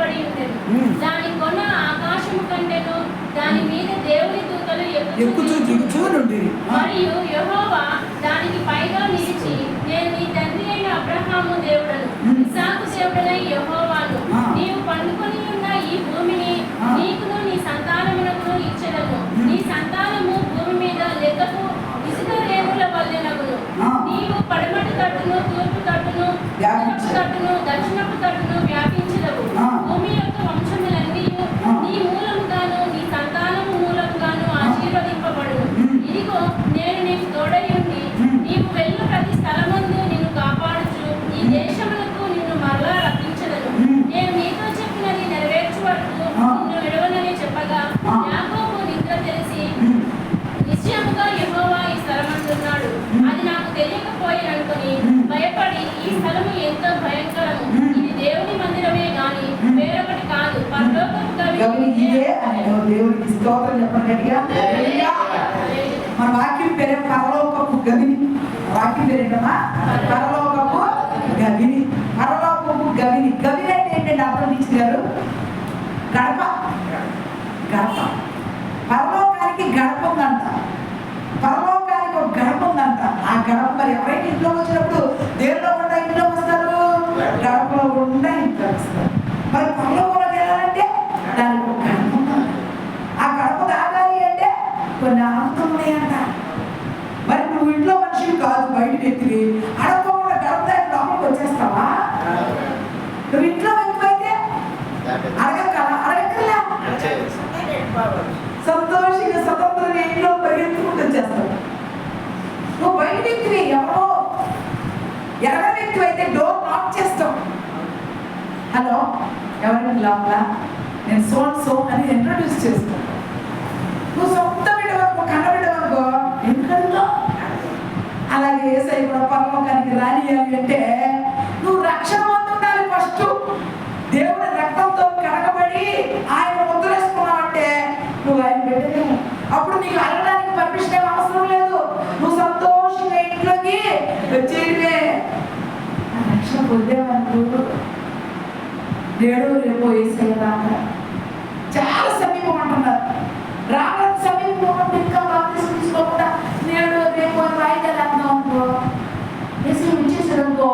కట్టబడి ఉండేది. దాని కొన ఆకాశము కంటెను, దాని మీద దేవుని దూతలు ఎక్కుచూ నుండిరి. మరియు యెహోవా దానికి పైగా నిలిచి, నేను నీ తండ్రి అయిన అబ్రహాము దేవుడను, ఇస్సాకు దేవుడనై యెహోవాను. నీవు పండుకొని ఉన్న ఈ భూమిని నీకును నీ సంతానమునకును ఇచ్చెదను. నీ సంతానము భూమి మీద లెక్కకు ఇసుక రేణుల వలెనగును. నీవు పడమటి తట్టును, తూర్పు తట్టును, ఉత్తరపు తట్టును, దక్షిణపు తట్టును వ్యాపించెదవు. భూమి యొక్క వంశములన్నీ నీ మూలముగాను నీ సంతానము మూలముగాను ఆశీర్వదింపబడును. ఇదిగో నేను నీకు తోడై ఉండి నీవు వెళ్ళు ప్రతి స్థలమందు నిన్ను కాపాడుచు ఈ దేశములకు నిన్ను మరలా రప్పించెదను. నేను నీతో చెప్పినది నెరవేర్చు వరకు నిన్ను విడవనని చెప్పగా యాకోబు నిద్ర తెలిసి, నిశ్చయముగా యెహోవా ఈ స్థలమందున్నాడు, అది నాకు తెలియకపోయిననుకొని భయపడి, ఈ స్థలము ఎంతో భయంకరము, ఇది దేవుని మందిరమే గాని వేరొకటి కాదు, పరలోకపు గవి ఇదే అని దేవునికి స్తోత్రం చెప్పండి. మన వాక్యం పేరే పరలోకపు గవిని. వాక్యం పేరేంటమ్మా? పరలోకపు గవిని. పరలోకపు గవిని. గవిని అంటే ఏంటంటే అర్థం ఇచ్చారు? గడప. గడప. పరలోకానికి గడప ఉందంట. పరలోకానికి ఒక గడప ఉందంట. ఆ గడప మరి ఎవరైనా ఇంట్లో వచ్చినప్పుడు దేవుల్లో ఉండ ఇంట్లో వస్తారు, గడపలో ఉండ ఇంట్లో వస్తారు. మరి పరలోకంలోకి వెళ్ళాలంటే దానికి ఒక గడప ఉందంట. ఆ గడప దాటాలి అంటే కొన్ని అర్థం ఉన్నాయంట. మరి నువ్వు ఇంట్లో మనిషివి కాదు, బయట వ్యక్తివి, అడగకుండా గడప దాటి లోపలికి వచ్చేస్తావా? నువ్వు ఇంట్లో వ్యక్తివైతే అడగక్కర్లా, సంతోషంగా స్వతంత్రంగా ఇంట్లో పరిగెత్తుకుంటూ వచ్చేస్తావు. నువ్వు బయట వ్యక్తివి, ఎవరో ఎర్ర వ్యక్తివి అయితే డోర్ లాక్ చేస్తావు. హలో, ఎవరైనా లోపల నేను సో అని ఇంట్రడ్యూస్ చేస్తాను. నువ్వు సొంత బిడ్డవనుకో, కన్నబిడ్డవనుకో, ఎందుకంటో అలాగే యేసయ్య కూడా పరలోకానికి రానియాలి అంటే నువ్వు రక్షణ పొందుండాలి. ఫస్ట్ దేవుని రక్తంతో కడగబడి ఆయన ముద్రేసుకున్నావంటే నువ్వు ఆయన బిడ్డనే. అప్పుడు నీకు అడగడానికి పర్మిషన్ అవసరం లేదు. నువ్వు సంతోషంగా ఇంట్లోకి వచ్చేయడమే. రక్షణ పొందేవనుకో నేడు రేపు యేసయ్య రాక చాలా సమీపం అంటున్నారు. రావడం సమీపం ఇంకా బాప్తిసం తీసుకోకుండా నేడు రేపు వాయిదాలు అందాం అనుకో, యేసయ్య వచ్చేసాడు అనుకో,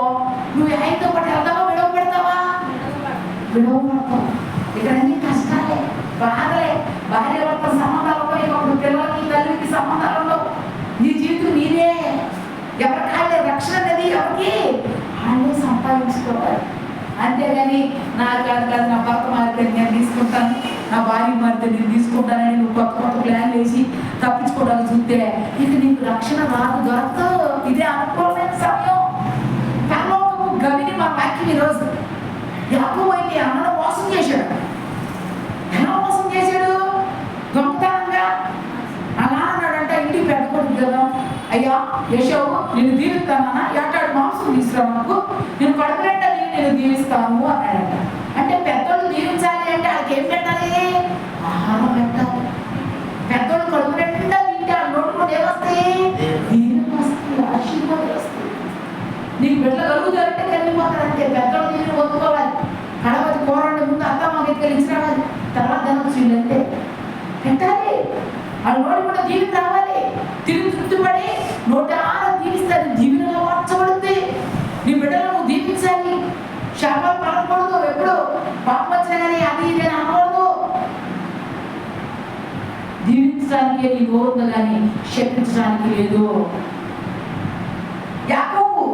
నువ్వు ఆయనతో పాటు వెళ్తావా, విడవ పెడతావా? విడవ పడతావు. ఇక్కడ అన్ని కష్టాలే, బాధలే, భార్య భర్త సంబంధాలు ఉన్నాయి, ఒకడు పిల్లలకి తల్లికి సంబంధాలు ఉండవు. నీ జీవితం నీదే. ఎవరి కాళ్ళే రక్షణ అనేది ఎవరికి వాళ్ళే సంపాదించుకోవాలి. అంతేగాని నా కాదు కాదు, నా భర్త మారితే నేను తీసుకుంటాను, నా భార్య మారితే నేను తీసుకుంటానని నువ్వు కొత్త కొత్త ప్లాన్ వేసి తప్పించుకోవడానికి చూస్తే ఇక నీకు రక్షణ రాదు, దొరకదు. ఇదే అనుకూలమైన సమయం. పరలోకపు గవిని మా వాక్యం ఈరోజు. యాకోబు అయితే అన్నను మోసం చేశాడు. ఎలా మోసం చేశాడు? దొంగతనంగా. అలా అన్నాడంట ఇంటికి పెద్ద కొడుకు కదా, అయ్యా యెషోవు నేను దీవిస్తానన్నా, ఏటాడు మాంసం తీసుకురా, నాకు నేను కడుపురెంట నేను దీవిస్తాను అన్నాడంట. అంటే పెద్దోళ్ళు దీవించాలి అంటే వాళ్ళకి ఏం పెట్టాలి? ఆహారం పెట్టాలి. పెద్దోళ్ళు కడుపురెంట తింటే ఆ నోట్లో ఏమొస్తాయి? దీవెన వస్తాయి, ఆశీర్వాదం వస్తాయి. నీకు బిడ్డ కలుగుతారంటే కలిగిపోతారంటే పెద్దోళ్ళు దీవెన పొందుకోవాలి. కడవది కూరండి ముందు అంతా మాకు ఎత్తుకెళ్ళించిరావాలి, తర్వాత ధనొచ్చింది అంటే పెట్టాలి. వాళ్ళు నోటి కూడా దీవెన రావాలి. తిరిగి తృప్తిపడి నోటారా దీవిస్తారు, దీవెనగా మార్చబడుతుంది. నీ బిడ్డలను దీవించాలి. శాపాలు పడకూడదు. ఎప్పుడు పాపం వచ్చినా కానీ అది ఇది అని అనకూడదు. దీవించడానికి నీ నోరు కానీ శపించడానికి లేదు. యాకోబు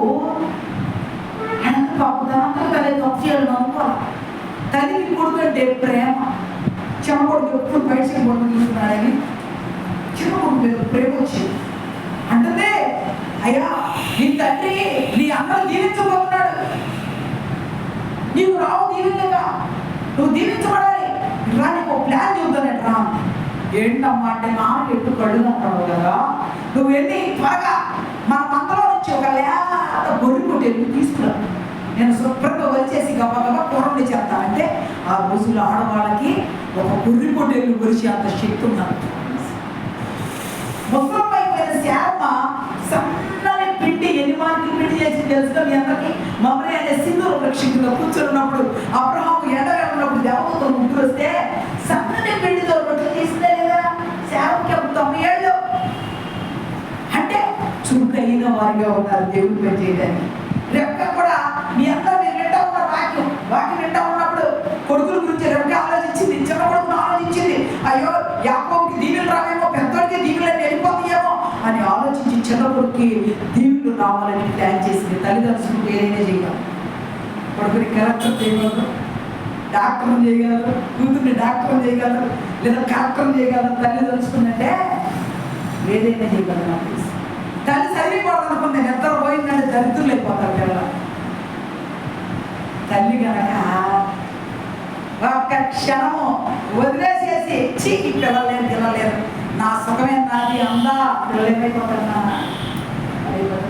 అనంత పాపం తనంతా తల్లి తొక్కేయాలని అనుకోవాలి. తల్లికి కొడుకంటే ప్రేమ. చిన్న కొడుకు ఎప్పుడు బయట కొడుకు తీసుకున్నాడని చిన్న కొడుకు ప్రేమ వచ్చింది. అంటే అయ్యా నీ తండ్రి నీ అందరూ దీవించబోతున్నాడు, నీకు రావు దీవెనగా, నువ్వు దీవించబడాలి, రా నీకు ప్లాన్ చూద్దానంట. రా ఏంటమ్మా అంటే నాకు ఎప్పుడు కళ్ళు అంటావు కదా, నువ్వు వెళ్ళి త్వరగా మన మందలో నుంచి ఒక లేత గొర్రె పొట్టేలు తీసుకురా, నేను శుభ్రంగా వచ్చేసి గబగబా కూరని చేస్తానంటే ఆ రోజుల్లో ఆడవాళ్ళకి ఒక గొర్రె పొట్టేలు గురించి అంత శక్తి ఉన్నారు. ముసలం అయిపోయిన శారమ్మ సన్నని పిండి ఎన్ని మార్కులు పిండి చేసి తెలుసుగా మీ అందరికి. మమ్మల్ని అనే సింధూర వృక్ష కింద కూర్చొని ఉన్నప్పుడు అబ్రహాము ఎండగా ఉన్నప్పుడు చేసుకొని ముగ్గురు వస్తే సన్నని పిండితో రొట్టెలు తీసిందే లేదా సేవకి 90 ఏళ్ళు అంటే చురుకైన వారిగా ఉన్నారు దేవుడి పని చేయడానికి. రెక్క కూడా మీ అందరూ మీరు వింటా ఉన్నారు వాక్యం వింటా ఉన్నప్పుడు కొడుకుల గురించి రెక్క ఆలోచించింది, చిన్న కొడుకును ఆలోచించింది. అయ్యో యాకోబుకి దీవెనలు రావేమో, పెద్దోడికి దీవెనలు వెళ్ళిపోతాయేమో అని ఆలోచించి చిన్న కొడుకుకి దీవెనలు రావాలని ప్లాన్ చేసింది. తల్లిదండ్రులకు ఏదైనా చేయగలరు. కొడుకుని కలెక్టర్ చేయగలరు, డాక్టర్ చేయగలరు, కూతుర్ని డాక్టర్ చేయగలరు, లేదా కలెక్టర్ చేయగలరు. తల్లి తెలుసుకుందంటే ఏదైనా చేయగలరు. నాకు తెలుసు తల్లి చదివిపోవడం అనుకుంది, నిద్ర పోయిందంటే దరిద్రులు అయిపోతారు పిల్లలు. తల్లి కనుక ఒక్క క్షణము వదిలేసేసి చీ పిల్లలేరు తినలేరు, నా సుఖమే నాది అందా పిల్లలు ఏమైపోతున్నా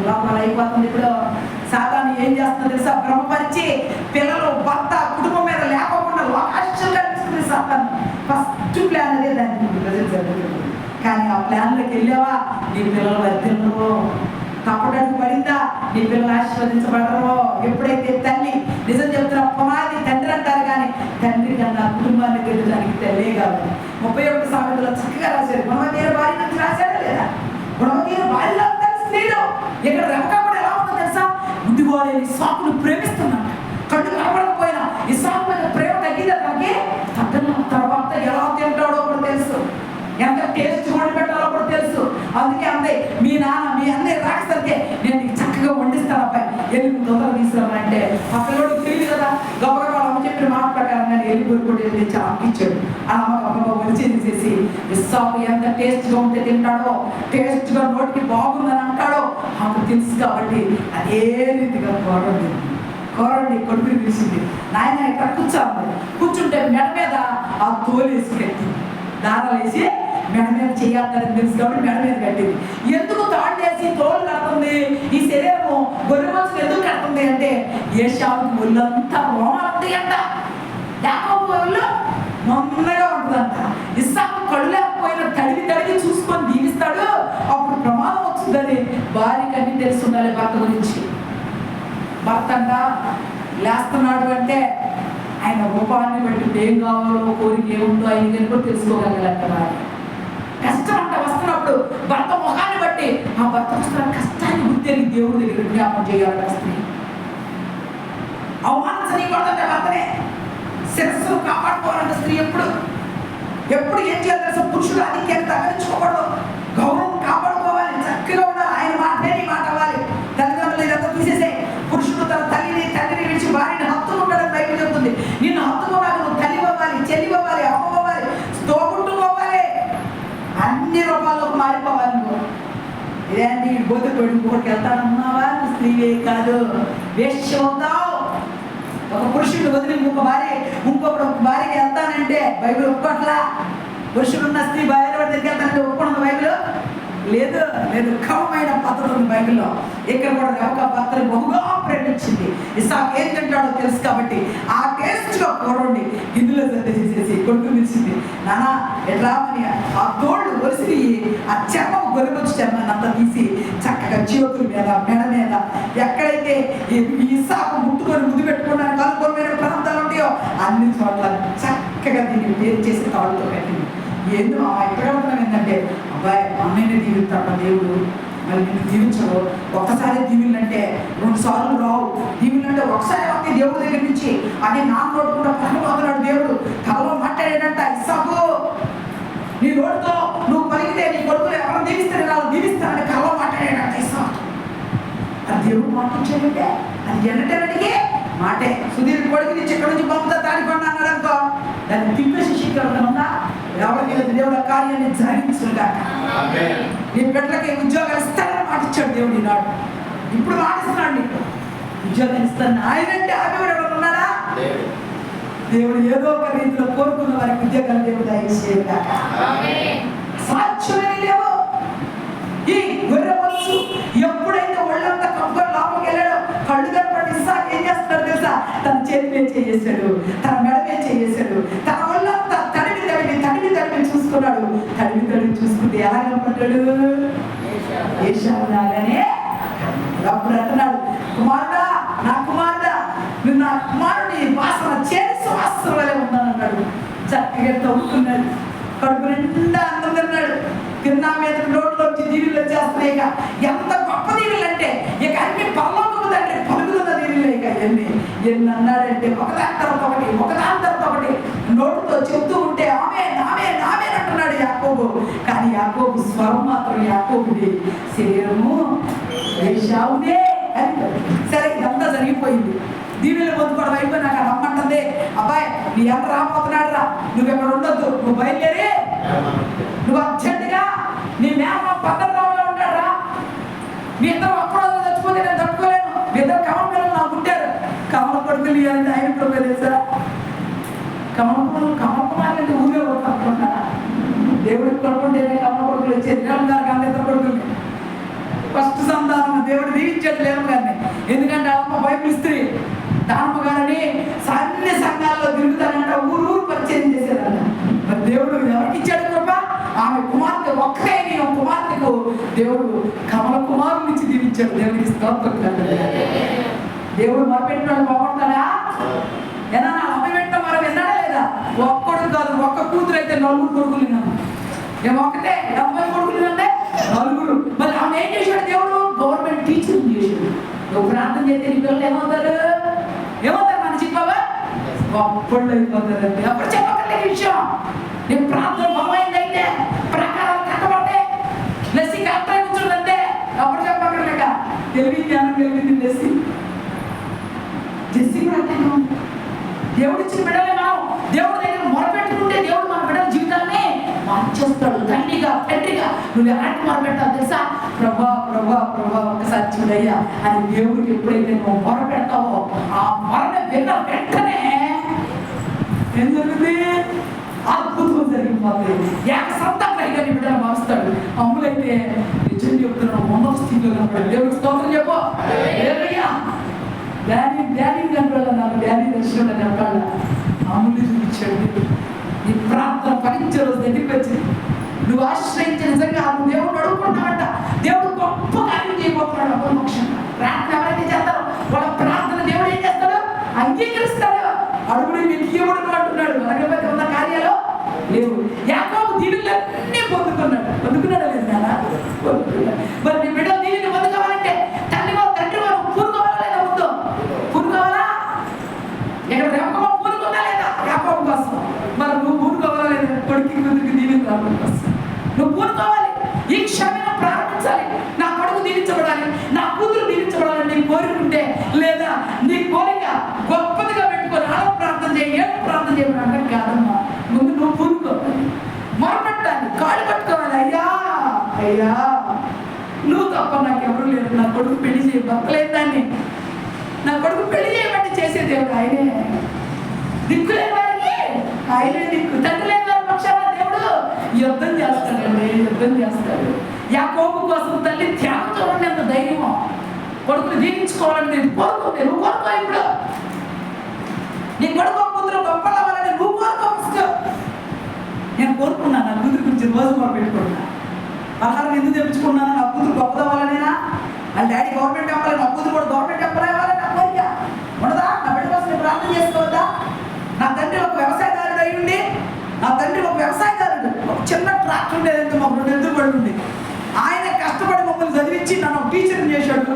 లోపల అయిపోతుంది. ఇప్పుడు సాతాను ఏం చేస్తుందో తెలుసా? భ్రమపరిచి పిల్లలు భర్త కుటుంబం మీద లేకపోకుండా లోకాశలు కనిపిస్తుంది సాతాను. ఫస్ట్ ప్లాన్ అదే దానికి ప్రజలు జరుగుతుంది. కానీ ఆ ప్లాన్లోకి వెళ్ళావా నీ పిల్లలు వర్తిల్లరు, తప్పడానికి పడిందా నీ పిల్లలు ఆశీర్వదించబడరు. ఎప్పుడైతే తల్లి నిజం చెప్తున్నా పునాది తండ్రి అంటారు, కానీ తండ్రి కన్నా కుటుంబాన్ని గెలడానికి తల్లే కాదు. 31 సామెతలో చక్కగా రాశారు. గుణవతీయుల భార్య నుంచి రాశాడా లేదా? గుణవతీయుల భార్యలో స్త్రీలు ఇక్కడ రెబెకా కూడా ఎలా ఉందో తెలుసా? గుడ్డివాడే ఇస్సాకును ప్రేమిస్తున్నాడు. కళ్ళు కనపడకపోయినా ఇస్సాకు మీద ప్రేమ తగ్గిందా తనకి? తగ్గన తర్వాత ఎలా తింటాడో కూడా తెలుసు, ఎంత టేస్ట్ వండి పెట్టాలో కూడా తెలుసు. అందుకే అందే మీ నాన్న మీ అన్నయ్య రాకపోతే నేను నీకు చక్కగా వండిస్తాను అబ్బాయి, వెళ్ళి తొందరగా తీసుకురామంటే ఆ పిల్లడికి తెలియదు కదా. గొప్పగా అమ్మ చెప్పిన మాట ప్రకారం నేను వెళ్ళి కోరుకుంటే తెచ్చి అమ్మిచ్చాడు. ఆ అమ్మ గొప్పగా వచ్చేసేసి ఇస్సాకు ఎంత టేస్ట్గా ఉంటే తింటాడో, టేస్ట్గా నోటికి బాగుందని అంటాడో ఆమెకు తెలుసు. కాబట్టి అదే రీతిగా కోరండి కొడుకుని పిలిచింది. నాయన ఇక్కడ కూర్చుంటే మెడ మీద ఆ తోలేసి కట్టింది, దారాలు వేసి మెడ మీద చేయాలని తెలుసు కాబట్టి మెడ మీద కట్టింది. ఎందుకు తాడు వేసి తోలు కడుతుంది? ఈ శరీరము గొర్రె మనుషులు ఎందుకు కడుతుంది అంటే ఏషావుకి ఒళ్ళంతా రోమాలు అంట, యాకోబు ఒళ్ళు మొన్నగా ఉంటుందంట. ఇస్సాకు కళ్ళు లేకపోయినా తడివి చూసుకొని దీవిస్తాడు. అప్పుడు ప్రమాదం వచ్చిందని భార్యకి అన్ని తెలిసి ఉండాలి భర్త గురించి. భర్త అంట లేస్తున్నాడు అంటే ఆయన రూపాన్ని బట్టి ఏం కావాలో కోరిక ఏముందో ఆయన కూడా తెలుసుకోగలగలంట భార్య. కష్టం అంట వస్తున్నప్పుడు భర్త ముఖాన్ని బట్టి ఆ భర్త వస్తున్న కష్టాన్ని గుర్తెరిగి దేవుడి దగ్గర జ్ఞాపకం చేయాలి. స్త్రీ అవమానించనీయకూడదంటే భర్తనే, శిరస్సును కాపాడుకోవాలంటే స్త్రీ ఎప్పుడు ఏం చేయాలి తెలుసా? పురుషుడు ఆధిక్యాన్ని తగ్గించుకోకూడదు, గౌరవం కాపాడుకోవాలి, చక్కగా ఉండాలి. ఆయన మాటే నీ మాట అవ్వాలి. తల్లిదండ్రులు ఇదంతా తీసేసే. పురుషుడు తన తల్లిని తండ్రిని విడిచి భార్యని హత్తుకుంటాడని బయట చెప్తుంది. నిన్ను హత్తుకోవాలి, నువ్వు తల్లి అవ్వాలి, చెల్లి అవ్వాలి, అమ్మ అవ్వాలి, తోబుట్టుకోవాలి, అన్ని రూపాల్లోకి మారిపోవాలి. నువ్వు ఇదేంటి బోధకుడు ఇంకోటికి వెళ్తానన్నావా? నువ్వు స్త్రీవే కాదు, వేశ్య అవుతావు. ఒక పురుషుడు వదిలి ఇంకొక భార్యకి వెళ్తానంటే బైబిల్ ఒప్పుకోట్లా. పురుషుడు ఉన్న స్త్రీ భార్య దగ్గరికి వెళ్తానంటే ఒప్పుకున్నది బైబిల్ లేదు. క్రమమైన పద్ధతి ఉంది బైబిల్లో. ఇక్కడ కూడా రెబెకా భర్తని బహుగా ప్రేమించింది. ఇస్సాకు ఏం తింటాడో తెలుసు కాబట్టి ఆ టేస్ట్గా కూరండి గిన్నెలో చేసేసి కొడుకు పిలిచింది. నానా ఎట్లా అని ఆ తోళ్ళు ఒలిసి ఆ చర్మం గొర్రెమొచ్చి చర్మాన్ని అంతా తీసి చక్కగా చేతుల మీద మెడ మీద ఎక్కడైతే ఇస్సాకు ముట్టుకొని ముద్దు పెట్టుకోవడానికి అనుకూలమైన ప్రాంతాలు ఉంటాయో అన్ని చోట్ల చక్కగా దీన్ని వేరు చేసి తాళ్ళతో పెట్టింది. ఏందో ఎక్కడ ఉంటున్నాం ఏంటంటే అబ్బాయి అన్నయ్యని దీవిస్తాడు దేవుడు, మరి నిన్ను దీవించడు. ఒక్కసారి దీవులంటే 2 సార్లు రావు. దీవులంటే ఒకసారి వస్తే దేవుడి దగ్గర నుంచి అదే నాన్న నోటు కూడా పనిపోతున్నాడు దేవుడు. కలలో మాట్లాడాడంట, ఇస్సాకు నీ నోటితో నువ్వు పలికితే నీ కొడుకులు ఎవరు దీవిస్తారు, వాళ్ళు దీవిస్తారని కలలో మాట్లాడాడంట ఇస్సాకు. అది దేవుడు మాట్లాడాడంటే అది ఎన్నటడికి మాటే. సుధీర్ కొడుకు నుంచి ఇక్కడ నుంచి పంపుతా తాడిపండి అన్నాడు అనుకో, దాన్ని తిప్పేసి శిక్షణ ఎవరికి దేవుడు కార్యాన్ని జరిగించుగాక. నీ బిడ్డలకి ఉద్యోగాలు ఇస్తానని మాట ఇచ్చాడు దేవుడు ఈనాడు. ఇప్పుడు మాటిస్తున్నాడు నీకు ఉద్యోగాలు ఇస్తాను. ఆయనంటే ఆమె ఎవరు ఉన్నాడా? దేవుడు ఏదో ఒక రీతిలో కోరుకున్న వారికి ఉద్యోగాలు దేవుడు దయచేయగాక. సాధ్యమే లేవు. ఈ గొర్రె మనసు ఎప్పుడైతే ఒళ్ళంతా కప్పుకొని లోపలికి వెళ్ళాడో కళ్ళు కనపడి ఇస్సాకు ఏం చేస్తాడు తెలుసా? తన చేతి మీద చేసాడు, తన మెడ మీద చేసాడు, తన ఒళ్ళంతా తడివి చూసుకున్నాడు. తడివి చూసుకుంటే ఎలా కనపడ్డాడు? ఏషావులాగానే. అప్పుడు అంటున్నాడు, కుమారుడా నా కుమారుడా, నువ్వు నా కుమారుడి వాసన చేసి వాసన వలె ఉన్నానన్నాడు. పరిగెత్త అవుతున్నాడు. కడుపు నిండా అన్నం తిన్నాడు. తిన్నా మీద నోట్లో వచ్చి దీవులు వచ్చేస్తున్నాయి. ఇక ఎంత గొప్ప దీవులు అంటే ఇక అన్ని పరలోకము తండ్రి పలుకుతున్న దీవులు. ఇక ఎన్ని అన్నాడంటే ఒకదాని తర్వాత ఒకటి నోటుతో చెప్తూ ఉంటే ఆమె నామే నామే అంటున్నాడు యాకోబు. కానీ యాకోబు స్వరం మాత్రం యాకోబుది శరీరము ఏశావుదే అని. సరే, ఇదంతా జరిగిపోయింది. దీవులు పొందుకోవడం అయిపోయినాక రమ్మంటుంది, అబ్బాయి నీ ఎంత రాబోతున్నాడు రా, నువ్వు ఎక్కడ ఉండొద్దు, నువ్వు బయలుదేరి నువ్వు అర్జెంటుగా నీ మేమ పద్ధతిలో ఉంటాడు రా. మీ ఇద్దరు అప్పుడు చచ్చిపోతే నేను తట్టుకోలేను. మీ ఇద్దరు కమల పిల్లలు నాకు ఉంటారు. కమల కొడుకులు ఇవ్వాలంటే ఆయన ఇప్పుడు తెలుసా, కమల కుమారులు ఊరే కొడుకుంటున్నారా? దేవుడికి కొడుకుంటేనే కమల కొడుకులు వచ్చేది. గారికి అంత ఇద్దరు కొడుకులు ఫస్ట్ సంతానం దేవుడు దీవించాడు లేము గారిని. ఎందుకంటే అమ్మ బైబిల్ స్త్రీ దానమ్మ గారిని అన్ని సంఘాల్లో తిరుగుతానంట, ఊరు పరిచయం చేసేదంట. మరి దేవుడు ఎవరికి ఇచ్చాడు కృప? ఆమె కుమార్తె ఒక్కటే కుమార్తెకు దేవుడు కమల కుమారు నుంచి దీవించాడు. దేవుడికి స్తోత్రం. దేవుడు మరపెట్టినాడు బాగుంటాడా? ఏనా అమ్మ పెట్టిన మనం విన్నాడా లేదా? ఒక్కడు కాదు, ఒక్క కూతురు అయితే 4 కొడుకులు విన్నాను. ఏమొక్కటే 70 కొడుకులు అంటే 4. మరి ఆమె ఏం చేశాడు దేవుడు? గవర్నమెంట్ టీచర్ చేశాడు. నువ్వు ప్రార్థన చేస్తే నీ పిల్లలు ఏమవుతారు మన చెప్పావా? గొప్పళ్ళు అయిపోతారండి. అప్పుడు చెప్పగలిగే విషయం, నేను ప్రార్థన బలమైందైతే ప్రకారాలు కట్టబట్టే లెస్సి కరెక్ట్గా కూర్చుందంటే అప్పుడు చెప్పగలేక తెలివి జ్ఞానం కలిగింది లెస్సి. జెస్సి కూడా అంటే దేవుడు ఇచ్చిన బిడ్డలే మనం దేవుడి దగ్గర మొరపెట్టుకుంటే దేవుడు మన బిడ్డల జీవితాన్ని మార్చేస్తాడు. తండ్రిగా నువ్వు ఎలాంటి మొరపెట్టావు తెలుసా? ప్రభా ఒక్కసారి చూడయ్యా అని దేవుడికి ఎప్పుడైతే నువ్వు మొరపెడతావో ఆ మొరణ విన్న వెంటనే ఏం జరుగుతుంది? అద్భుతం జరిగిపోతుంది. ఏక సంతాగ్రహిగా నీ బిడ్డలు మారుస్తాడు. అమ్ములైతే నిజం చెప్తున్నాడు, ఉన్నత స్థితిలో కనపడాడు. దేవుడికి స్తోత్రం చెప్పు. డాడీ కనపడాలి, నాకు డాడీ దర్శనం కనపడాలి. అమ్ములు చూపించాడు. నీ ప్రార్థన ఫలించే రోజు దగ్గరికి వచ్చింది. నువ్వు ఆశ్రయించి నిజంగా నువ్వు దేవుడు అడుగుకుంటావంట. దేవుడు గొప్ప కార్యం చేయబోతున్నాడు. అపమోక్షంగా ప్రార్థన ఎవరైతే చేస్తారో వాళ్ళ ప్రార్థన దేవుడు ఏం చేస్తాడు? అంగీకరిస్తాడు. అడుగుడు మీకు ఇవ్వడు అంటున్నాడు. అరగబట్టి ఉన్న కార్యాలు లేవు. యాకోబు దీవులన్నీ పొందుకున్నాడా లేదు నాన్న? మరి నీ బిడ్డ దీవుని పొందుకోవాలంటే తండ్రి వారు పూనుకోవాలా లేదా? ముందు పూనుకోవాలా? ఇక్కడ రెమ్మకమ్మ పూనుకుందా లేదా యాకోబు కోసం? మరి నువ్వు పూనుకోవాలా లేదా? కొడుకు ముందుకు దీవుని రావడం కోసం నువ్వు పూనుకోవాలి. ఈ క్షణం ప్రారంభించాలి. నా కొడుకు దీవించబడాలి, నా కూతురు దీవించబడాలని నీ కోరుకుంటే, లేదా నీ కోరిక గొప్పదిగా పెట్టుకొని ఆడ ప్రార్థన చేయి, ఏం ప్రార్థన చేయమని అంటే కాదమ్మా. ముందు నువ్వు పూనుకోవాలి, మొరపెట్టాలి, కాళ్ళు పట్టుకోవాలి. అయ్యా నువ్వు తప్ప నాకు ఎవరు లేరు. నా కొడుకు పెళ్లి చేయ భర్తలేదు దాన్ని. నా కొడుకు పెళ్లి చేయబట్టి చేసే దేవుడు ఆయనే. దిక్కు లేని వారికి ఆయనే దిక్కు. తండ్రి లేని వారి పక్షాన దేవుడు యుద్ధం చేస్తాడు. యాకోబు కోసం తల్లి త్యాగంతో ఉండేంత ధైర్యం. కొడుకుని దీవించుకోవాలని నేను కోరుకోండి. నువ్వు కోరుకో. ఇప్పుడు నీ కొడుకు కూతురు గొప్పవాలని నువ్వు కోరుకో. నేను కోరుకున్నాను నా కూతురు గురించి రోజు మొదలు పెట్టుకుంటున్నా. ఆహారం ఎందుకు తెప్పించుకున్నాను? నా కూతురు గొప్పదవ్వాలనేనా? వాళ్ళ డాడీ గవర్నమెంట్ చెప్పాలి, నా కూతురు కూడా గవర్నమెంట్ చెప్పాలి. నా కోరిక ఉండదా? నా బిడ్డ కోసం ప్రార్థన చేసుకోవద్దా? నా తండ్రి ఒక వ్యవసాయదారుడు అయ్యుండి, ఒక చిన్న ట్రాక్టర్ ఉండేదంటే మాకు 2 ఎద్దులు పడి ఉంది. ఆయన కష్టపడి మమ్మల్ని చదివించి నన్ను ఒక టీచర్ని చేశాడు.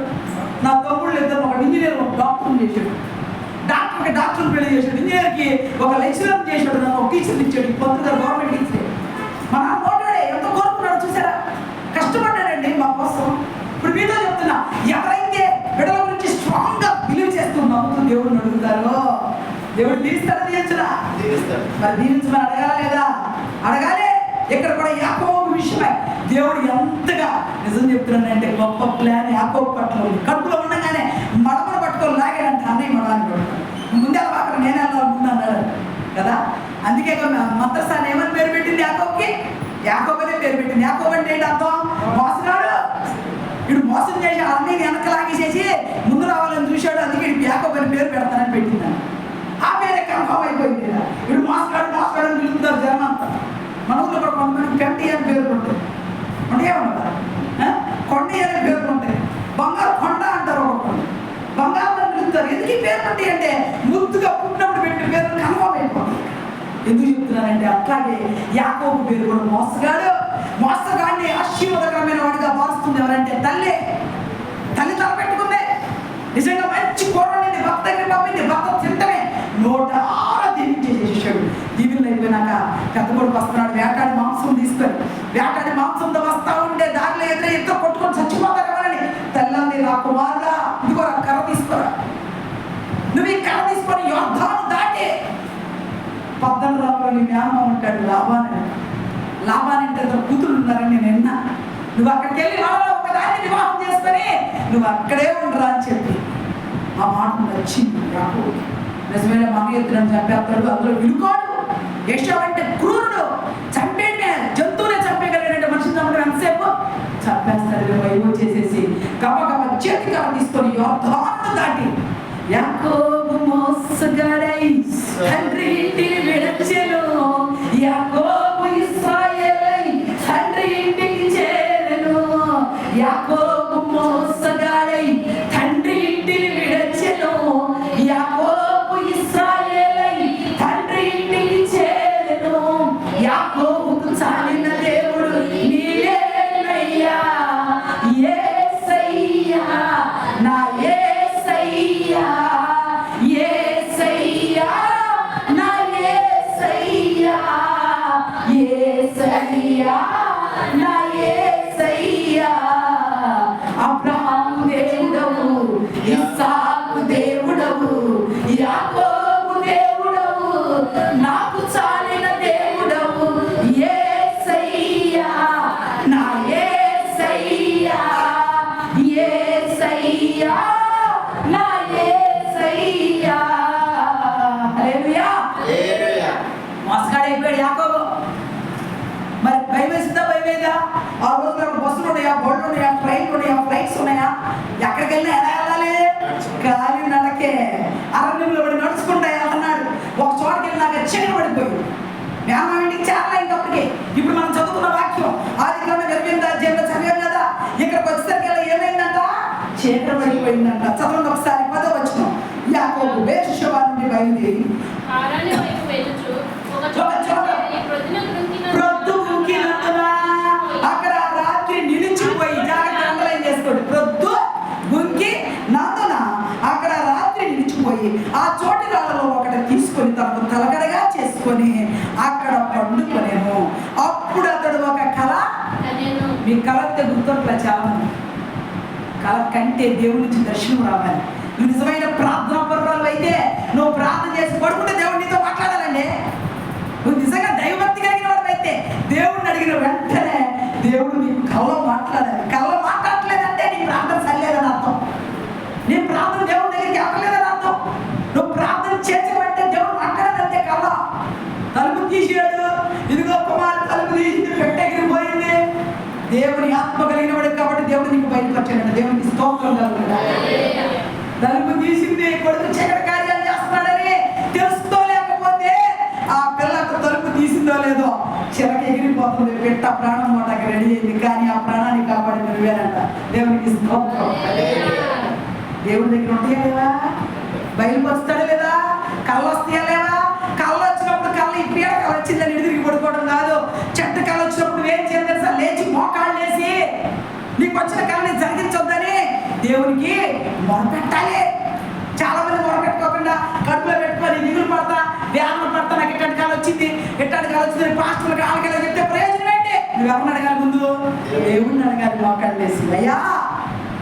నా తమ్ముళ్ళు ఇద్దరు, ఒక ఇంజనీర్, ఒక డాక్టర్ని చేశాడు. డాక్టర్ని పెళ్లి చేశాడు. ఇంజనీర్కి ఒక లెక్చరర్ చేశాడు. నన్ను ఒక టీచర్ని ఇచ్చాడు. పొద్దుగా గవర్నమెంట్ టీచర్. మా నాన్న మోటాడే ఎంత కోరుకున్నాడు చూసారా? కష్టపడ్డాడండి మా కోసం. ఇప్పుడు మీతో చెప్తున్నా, ఎవరైతే బిడ్డల గురించి స్ట్రాంగ్ గా బిలీవ్ చేస్తూ నమ్ముతూ దేవుడిని అడుగుతారో దేవుడు దీవిస్తాడా? దీవించడా? మరి దీవించమని అడగాలా లేదా? అడగాలి. ఇక్కడ కూడా యాకోబు విషయమై దేవుడు ఎంతగా నిజం చెప్తున్నానంటే గొప్ప ప్లాన్ యాకోబు పట్ల ఉంది. కడుపులో ఉండగానే మడమను పట్టుకొని లాగాడంట. అన్నయ్య మడమని పట్టుకోండి, ముందే అక్కడ నేనే అన్నాడు ముందు అన్నాడు కదా. అందుకే మంత్రస్థానం ఏమని పేరు పెట్టింది యాకోబుకి? యాకోబు అనే పేరు పెట్టింది. యాకోబు అంటే ఏంటి అర్థం? మోసగాడు. ఇడు మోసం చేసి అన్నయ్య వెనక లాగేసేసి ముందు రావాలని చూశాడు. అందుకే ఇటు యాకోబు అని పేరు పెడతానని పెట్టిందని. ఆ పేరే కన్ఫర్మ్ అయిపోయింది. ఇడు మోసగాడు అని పిలుపుతారు జనం అంతా. మన ఊళ్ళో కూడా కొంతమంది పెంటి అని పేర్లు ఉంటాయి. ఏమన్నా కొండ అనే పేర్లు ఉంటాయి. బంగారు కొండ అంటారు. ఒక్కొక్కరు బంగారం అని పిలుస్తారు. ఎందుకు ఈ పేర్లు ఉంటాయి అంటే ముద్దుగా పుట్టినప్పుడు పెట్టిన పేర్లు కన్ఫర్మ్ అయిపోతుంది. ఎందుకు చెప్తున్నానంటే ఆ అట్లాగే యాకోబు పేరు కూడా మోసగాడు. మోసగాడిని ఆశీర్వాదకరమైన వాడిగా మారుస్తుంది ఎవరంటే తల్లి తలపెట్టుకుంది. నిజంగా మంచి కూరని భర్త దగ్గర పంపింది, భర్త తింటమే నోటారా దీవించేసేసాడు. దీవులు అయిపోయినాక పెద్ద కొడుకు వస్తున్నాడు, వేటాడి మాంసం తీసుకొని. వేటాడి మాంసంతో వస్తా ఉంటే దారిలో ఎదురు కొట్టుకొని చచ్చిపోతారు ఎవరని తల్లి నా కుమారుడా ఇదిగో కర్ర తీసుకోరా, నువ్వు ఈ కర్ర తీసుకొని యోర్దాను దాటి పద్దనరాలో నీ మేనమా ఉంటాడు లాభాన్ని అంటే ఇద్దరు కూతురు ఉన్నారని నేను విన్నా. నువ్వు అక్కడికి వెళ్ళి వాళ్ళలో ఒకదాన్ని వివాహం చేసుకొని నువ్వు అక్కడే ఉండరా అని చెప్పి ఆ మాట నచ్చింది యాకోబు. నిజమైన మన ఎత్తులను చంపేస్తాడు, అందులో వినుకోడు. ఏషావు అంటే క్రూరుడు, చంపేనే జంతువునే చంపేయగలిగిన మనిషిని చంపడం ఎంతసేపు చంపేస్తాడు. వైభవం చేసేసి గబగబ చేతికర తీసుకొని యోర్దాను దాటి యాకోబు మోసగాడై తండ్రి ఇంటిని విడచెను, యాకోబు ఇశ్రాయేలై తండ్రి ఇంటికి చేరెను. యాకోబు మోసగాడై తండ్రి ఇంటిని విడచెను, యాకోబు ఇశ్రాయేలై తండ్రి ఇంటికి చేరెను. యాకోబుకు చాలిన దేవుడు నీవేనయ్యా యేసయ్యా, నా యేసయ్యా, యేసయ్యా, నా యేసయ్యా, యేసయ్యా, నా యేసయ్యా. అబ్రహాము దేవుడవు, ఇస్సాకు దేవుడవు, యాకోబు దేవుడవు, నాకు చాలిన దేవుడవు యేసయ్యా, నా యేసయ్యా, యేసయ్యా, నా యేసయ్యా. హల్లెలూయా. మోసగాడైపోయాడు యాకోబు. మరి భయమేసిందా? భయమేదా? ఆ రోజుల్లో బస్సులు ఉన్నాయా, బోర్డులు ఉన్నాయా, ట్రైన్లు ఉన్నాయా, ఫ్లైట్స్ ఉన్నాయా? ఎక్కడికి వెళ్ళినా ఎలా వెళ్ళాలి? గాలి నడకే. అరణ్యంలో పడి నడుచుకుంటా వెళ్తున్నాడు. ఒక చోటకి వెళ్ళినాక చీకటి పడిపోయి మేమ ఇంటికి చేరలే. ఇంకప్పటికి ఇప్పుడు మనం చదువుకున్న వాక్యం ఆదికాండం 28వ అధ్యాయంలో చదివాం కదా. ఇక్కడికి వచ్చేసరికి ఏమైందంట? చీకటి పడిపోయిందంట. చదవండి ఒకసారి 10వ వచనం. యాకోబు బేర్షెబా నుండి బయలుదేరి అక్కడ రాత్రి నిలిచిపోయి, జాగ్రత్త అండర్లైన్ చేసుకోండి, ప్రొద్దు గుంకి నందున అక్కడ రాత్రి నిలిచిపోయి ఆ చోటి రాళ్ళలో ఒకటి తీసుకొని తనకు తలగడగా చేసుకొని అక్కడ పండుకొనేమో. అప్పుడు అతడు ఒక కళ, మీ కళ గుర్తుంటే చాలా కళ కంటే దేవుడి నుంచి దర్శనం రావాలి. నువ్వు నిజమైన ప్రార్థన పరురాలు అయితే నువ్వు ప్రార్థన చేసి పడుకుంటే దేవుడు నీతో మాట్లాడాలండి. నువ్వు నిజంగా దైవభక్తి కలిగిన వాడు అయితే దేవుడిని అడిగిన వెంటనే దేవుడు నీ కళ్ళలో మాట్లాడాలి. కళ్ళలో మాట్లాడలేదంటే నీ ప్రార్థన సరిలేదని అర్థం. నీ ప్రార్థన దేవుడి దగ్గరికి అవ్వలేదని అర్థం. నువ్వు ప్రార్థన చేసేవంటే దేవుడు మాట్లాడదంటే కళ్ళ తలుపు తీసాడు, ఇదిగో కుమారు తలుపు తీసింది, పెట్టెగిరిపోయింది. దేవుని ఆత్మ కలిగిన వాడు కాబట్టి దేవుడు నీకు బయటపరిచాడు. దేవునికి స్తోత్రం కలుగుతుంది. తలుపు తీసింది, కొడుకు చీకటి కార్యాలు చేస్తున్నాడని తెలుసుకోలేకపోతే ఆ పిల్లకు తలుపు తీసిందో లేదో చిరక ఎగిరిపోతుంది. పెట్ట ప్రాణం మాటకి రెడీ అయింది, కానీ ఆ ప్రాణాన్ని కాపాడి నువ్వేనంట. దేవునికి స్తోత్రం. దేవుడి దగ్గర ఉంటాయా లేవా? బయలుపరుస్తాడా లేదా? కళ్ళు వస్తాయా లేవా? కళ్ళు వచ్చినప్పుడు కళ్ళు ఇప్పుడు కళ్ళు వచ్చిందని ఎదురికి పడుకోవడం కాదు. చెట్టు కళ్ళు వచ్చినప్పుడు ఏం చేయాలి తెలుసా? లేచి మోకాళ్ళు వేసి నీకు వచ్చిన కళ్ళని జరిగించొద్దని దేవునికి మొరపెట్టాలి. చాలా మంది మొరపెట్టుకోకుండా కడుపులో పెట్టుకొని దిగులు పడతా, వ్యాధులు పడతా, నాకు ఎట్లాంటి కాలం వచ్చింది, ఎట్లాంటి కాలం వచ్చింది పాస్టర్లకు ఆలకెళ్ళి చెప్తే ప్రయోజనం ఏంటి? నువ్వు ఎవరిని అడగాలి? ముందు దేవుడిని అడగాలి. మోకాళ్ళు వేసి అయ్యా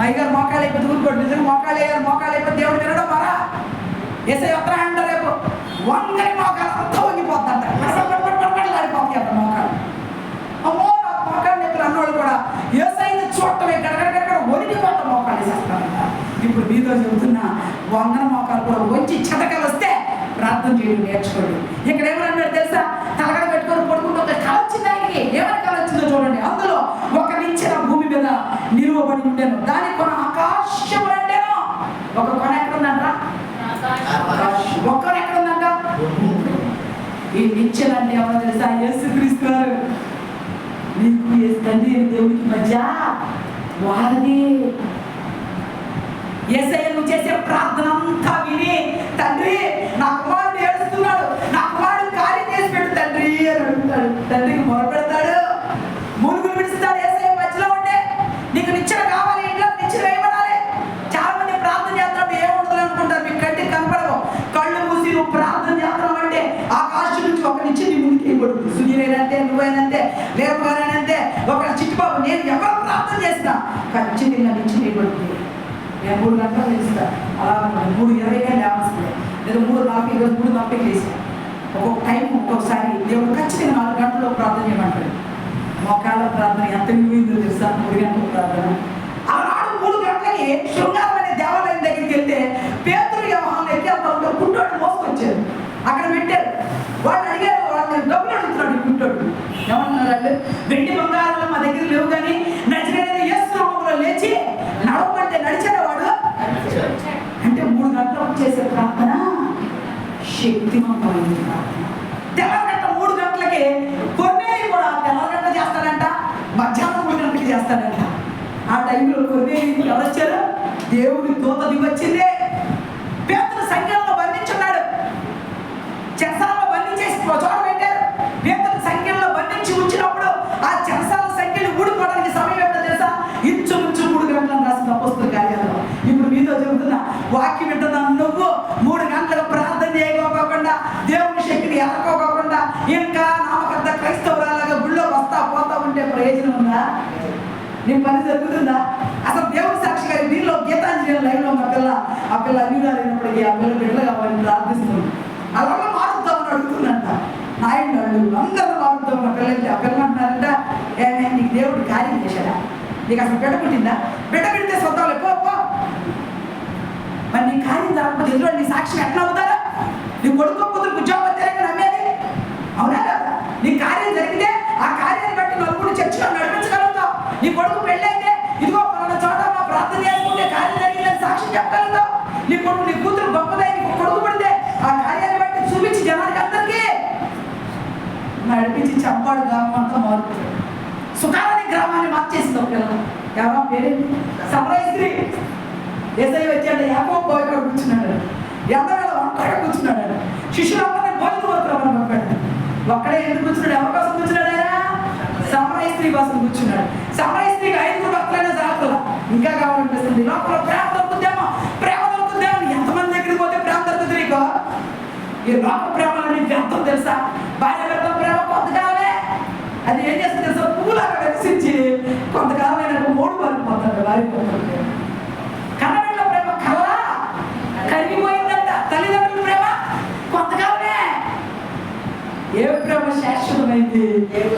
అయ్యగారు మోకాలు అయిపోయి ఊరుకోండి. నిజంగా మోకాలు అయ్యారు, మోకాలు అయిపోయి దేవుడు తినడం మరా ఏసై ఉత్తరా అంట రేపు వంగని మోకాలు అంతా వంగిపోతుందంట, ఆడిపోతాయి అంట మోకాలు. అమ్మో నాకు మోకాలు నొప్పులు అన్నోళ్ళు కూడా ఏసైని చూడటం ఎక్కడెక్కడ వణికిపోతాం మోకాలు వేసేస్తారంట. ఇప్పుడు మీతో చెబుతున్నా, వంగన మోకాలు కూడా వచ్చి చెటకలు వస్తే ప్రార్థన చేయడం నేర్చుకోండి. ఇక్కడ ఏమన్నాడు తెలుసా? తలగడ పెట్టుకొని పడుకుంటూ ఒక కళ వచ్చింది ఆయనకి. ఏమైనా కళ వచ్చిందో చూడండి. అందులో ఒక నిచ్చెన భూమి మీద నిలువబడి ఉండేను, దాని కొన ఆకాశం అంటేను. ఒక కొన ఎక్కడ ఉందంట? ఒక్కరు ఎక్కడ ఉందంట? ఈ నిచ్చెన అంటే ఎవరో తెలుసా? యేసుక్రీస్తు గారు. నీకు తండ్రి దేవుడికి మధ్య వారది. యేసయ్య నువ్వు చేసే ప్రార్థన అంతా విని, తండ్రి నా కుమారుడు ఏడుస్తున్నాడు, నా కుమారుడు కార్యం చేసి పెట్టు తండ్రి అని తండ్రికి మొరపెడతాడు, మూలుగులు విడుస్తాడు. యేసయ్య మధ్యలో ఉంటే నీకు నిచ్చెన కావాలి, ఇంట్లో నిచ్చెన వేయబడాలి. చాలా మంది ప్రార్థన చేస్తున్నప్పుడు ఏముండదు అనుకుంటారు, మీకు కంటికి కనపడవు. కళ్ళు మూసి నువ్వు ప్రార్థన చేస్తున్నావు అంటే ఆకాశం నుంచి ఒక నిచ్చెన నీ ముందుకు వేయబడుతుంది. సునీరేనంటే, నువ్వేనంతే, లేకపోయినంతే, ఒక చిట్టుబాబు నేను ఎవరు ప్రార్థన చేసినా ఖచ్చితంగా నిచ్చెన వేయబడుతుంది. నేను 3 గంటలు వేస్తా, అలా 3:20 లేవాల్సిందే, లేదా 3:40, ఈరోజు 3:40 వేసాను. ఒక్కొక్క టైం ఒక్కొక్కసారి దేవుడు ఖచ్చితంగా 4 గంటల్లో ప్రార్థన చేయమంటాడు. మోకాళ్ళ ప్రార్థన ఎంత విలువైందో తెలుసా? 3 గంటల ప్రార్థన. ఆనాడు 3 గంటలకి శృంగారం అనే దేవాలయం దగ్గరికి వెళ్తే పేతురు యోహాను ఎక్కి అంత గుంటోడు మోసుకొచ్చారు, అక్కడ పెట్టారు. వాళ్ళు అడిగారు, వాళ్ళు డబ్బులు అడుగుతున్నాడు. గుంటోడు ఏమన్నారు వాళ్ళు? వెండి బంగారాలు మా దగ్గర లేవు, కానీ నజరేయుడైన యేసు నామములో లేచి నడవమంటే నడిచాడు వాడు. అంటే 3 గంటలకు చేసే ప్రార్థన శక్తివంతమైన ప్రార్థన. తెల్లగంట 3 గంటలకి కొన్నేళ్ళు కూడా తెల్లగంట చేస్తాడంట, మధ్యాహ్నం 3 గంటలకి చేస్తాడంట. ఆ టైంలో కొన్నేళ్ళు ఎవరు వచ్చారు? దేవుడి దూత దిగొచ్చిందే. పేతురు సంఖ్యలో బంధించున్నాడు, చెరసాలలో బంధించేసి చోట పెట్టారు. పేతురు సంఖ్యలో బంధించి ఉంచినప్పుడు ఆ చెరసాల సంఖ్యలు ఊడిపోవడానికి సమయం ఏంటో తెలుసా? ఇంచుమించు 3 గంటలను రాసిన అపోస్తల కార్యాలలో. ఇప్పుడు మీతో చెబుతున్నా, వాక్యం వింటున్నా, నువ్వు 3 గంటలు ప్రార్థన చేయకపోకుండా, దేవుని శక్తిని ఎరకోకుండా, ఇంకా నామకర్త క్రైస్తవురాలుగా గుళ్ళో వస్తా పోతా ఉంటే ప్రయోజనం ఉందా? నీ పని జరుగుతుందా? అసలు దేవుడి సాక్షి గారి దీనిలో గీతాంజలి లైవ్లో ఉన్న పిల్ల, ఆ పిల్ల అన్యురాలైనప్పటికీ ఆ పిల్ల బిడ్డలు కావాలని ప్రార్థిస్తుంది. అలా మారుతామని అడుగుతుందంట. నాయన అందరూ మారుతాం ఉన్న పిల్లలకి. ఆ పిల్లలు అంటున్నారంట, నీకు దేవుడు కార్యం చేశాడా? నీకు అసలు బిడ్డ పుట్టిందా? బిడ్డ పెడితే సొంతాలు పో. మరి నీ కార్యం జరగకపోతే ఎదురు నీ సాక్షి ఎట్లా అవుతారా? నీ కొడుకు కూతురు ఉద్యోగం తిరగ నమ్మేది అవునా కదా? నీ కార్యం జరిగితే ఆ కార్యాన్ని బట్టి నలుగురు చర్చలో నడిపించగలుగుతావు. నీ కొడుకు పెళ్ళైతే ఇదిగో పలానా చోట మా ప్రార్థన చేసుకుంటే కార్యం జరిగిందని సాక్షి చెప్పగలుగుతావు. నీ కొడుకు నీ కూతురు గొప్పదై నీకు కొడుకు పడితే ఆ కార్యాన్ని బట్టి చూపించి జనానికి అందరికీ నడిపించి చంపాడు గ్రామం అంతా మారుతుంది. సుఖాలని గ్రామాన్ని మార్చేసింది ఒక పిల్లలు. ఎవరో పేరేంటి? సమరయ స్త్రీ. యేసయ్య వచ్చాడు, యాకోబు బావిలో కూర్చున్నాడు, ఎంతవేళ ఒంటరిగా కూర్చున్నాడు. శిష్యులందరినీ భోజనం వస్తున్నామని పంపాడు. ఒక్కడే ఎందుకు కూర్చున్నాడు? ఎవరి కోసం కూర్చున్నాడు? ఆయన సమరయ స్త్రీ కోసం కూర్చున్నాడు. సమరయ స్త్రీకి 5 భక్తులైనా జాగ్రత్త ఇంకా కావాలనిపిస్తుంది. లోపల ప్రేమ దొరుకుతుందేమో, ప్రేమ దొరుకుతుందేమో. ఎంతమంది దగ్గరికి పోతే ప్రేమ దొరుకుతుంది నీకు? ఈ లోక ప్రేమలని వ్యర్థం తెలుసా? భార్య భర్త ప్రేమ కొంతకాలమే, అది ఏం చేస్తుంది తెలుసా? పువ్వులాగా వికసించి కొంతకాలమైన 3 పారిపోతాడు భార్య భర్త. కన్నబిడ్డ ప్రేమ కల్లా కరిగిపోయిందంట. తల్లిదండ్రుల ప్రేమ కొంతకాలమే. ఏ ప్రేమ శాశ్వతమైంది?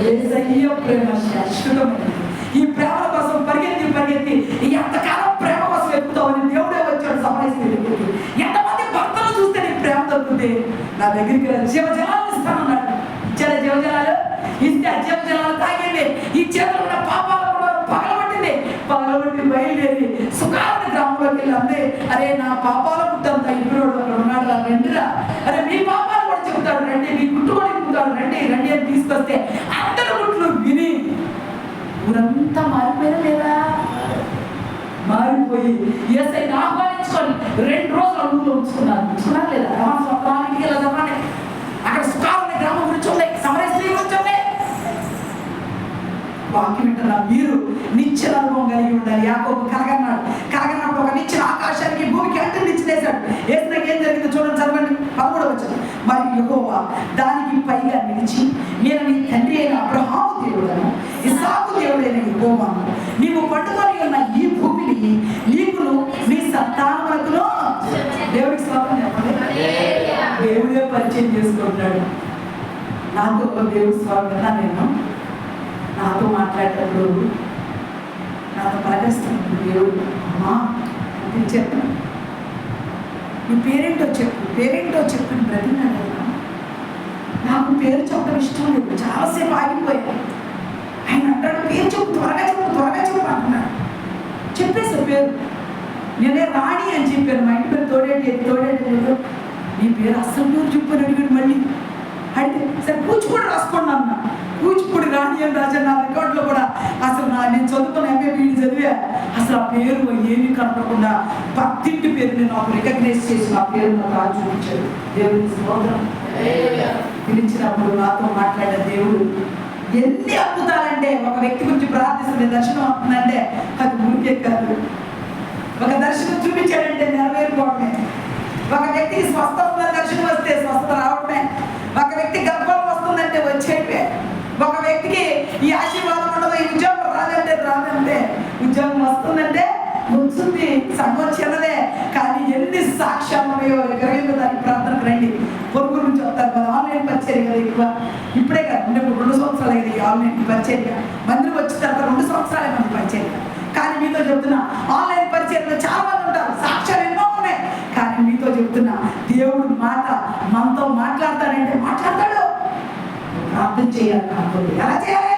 యేసయ్య ప్రేమ శాశ్వతమైంది. ఈ ప్రేమ కోసం పరిగెత్తి ఎంతకాలం ప్రేమ కోసం వెతుకుతావని దేవుడే వచ్చాడు సమరయ స్త్రీ దగ్గరికి. ఎంతమంది భక్తులు చూస్తే నీ ప్రేమ దొరుకుతుంది. నా దగ్గరికి జీవజలాలు ఇస్తానన్నాడు. ఇచ్చాడు జీవజలాలు. ఇస్తే ఆ జీవజలాలు తాగింది. ఈ చేతులు ఉన్న పాపాలు కూడా పగలబట్టి బయలుదేరి సుఖాలని గ్రామంలోకి వెళ్ళి అందే, అరే నా పాపాల పుట్టంతా ఇప్పుడు అక్కడ ఉన్నాడు, రండిరా. అరే మీ పాపాలు కూడా చెబుతాడు, రండి. మీ గుట్టుకొని చెబుతాడు, రండి అని తీసుకొస్తే అందరి గుట్లు విని ఊరంతా మారిపోయినా లేదా? మారిపోయి యేసయ్యని ఆహ్వానించుకొని 2 రోజులు ఊళ్ళో ఉంచుకున్నారు లేదా? ఇంటికి ఇలా చెప్పండి. అక్కడ సుఖాలని గ్రామం గురించి ఉంది, సమరయ స్త్రీ గురించి ఉంది. వాక్యం వింటున్నా మీరు నిత్య అనుభవం కలిగి ఉండాలి. యాకోబు కలగన్నాడు ఒక నిచ్చెన ఆకాశానికి భూమికి అంటే నిచ్చినేశాడు. ఏసినాక ఏం జరిగిందో చూడండి, చదవండి 11వ వచనం. మరి యెహోవా దానికి పైగా నిలిచి, నేను నీ తండ్రి అయిన అబ్రహాము దేవుడను, ఇస్సాకు దేవుడైన యెహోవాను, నీవు పట్టుకొని ఉన్న ఈ భూమిని నీకును నీ సంతానములకును. దేవుడికి స్తోత్రం చెప్పండి. దేవుడే పరిచయం చేసుకుంటున్నాడు. నాతో ఒక దేవుడి స్వామిగా నేను నాతో మాట్లాడేటప్పుడు నాతో పలకరిస్తున్నప్పుడు దేవుడు, అమ్మా అని చెప్పాను, నీ పేరేంటో చెప్పని బ్రతిన్నాను. నాకు పేరు చెప్పడం ఇష్టం లేదు. చాలాసేపు ఆగిపోయాను. ఆయన అంటాడు, పేరు చెప్పు, త్వరగా చెప్పు అంటున్నాడు. చెప్పేసారు పేరు. నేనే రాణి అని చెప్పాను. మా ఇంటి పేరు తోడేటి. నీ పేరు అస్సలు పేరు చెప్పాను అడిగాడు. మళ్ళీ అయితే సరే కూచిపూడి రాసుకోండి అన్నా. కూచిపూడి రాణి అని రాజా. నా రికార్డులో కూడా అసలు నేను చదువుకున్న ఎంఏ బీఈడి చదివా. అసలు ఆ పేరు ఏమీ కనపడకుండా పక్కింటి పేరుని నాకు రికగ్నైజ్ చేసి ఆ పేరు నాకు రాజు చూపించాడు. దేవుని స్తోత్రం. పిలిచినప్పుడు నాతో మాట్లాడే దేవుడు ఎన్ని అద్భుతాలంటే, ఒక వ్యక్తి గురించి ప్రార్థిస్తుంది, దర్శనం అవుతుందంటే అది ఊరికే కాదు. ఒక దర్శనం చూపించాడంటే నెరవేరుకోవడమే. ఒక వ్యక్తికి స్వస్థ వస్తుందని దర్శనం వస్తే స్వస్థ రావడమే. ఒక వ్యక్తి గర్భం వస్తుందంటే వచ్చేటే. ఒక వ్యక్తికి ఈ ఆశీర్వాదం ఉండదు, ఈ ఉద్యోగం రాదంటే ఉద్యోగం వస్తుందంటే వస్తుంది. సంఘం చిన్నదే కానీ ఎన్ని సాక్ష్యాలు ఉన్నాయో ఎగరేదో దానికి ప్రార్థనకు రండి. పొరుగు నుంచి వస్తారు కదా, ఆన్లైన్ పరిచయం కదా ఎక్కువ. ఇప్పుడే కాదు, 2 సంవత్సరాలు అయింది ఈ ఆన్లైన్ పరిచయం. మందిరం వచ్చిన తర్వాత 2 సంవత్సరాలే మంది పరిచయం. కానీ మీతో చెప్తున్నా, ఆన్లైన్ పరిచయంలో చాలా మంది ఉంటారు, సాక్ష్యాలు ఎన్నో ఉన్నాయి. కానీ మీతో చెప్తున్నా, దేవుడు మాట మనతో మాట్లాడతాడంటే మాట్లాడతాడు. ప్రార్థన చేయాలి. కాకపోతే ఎలా చేయాలి?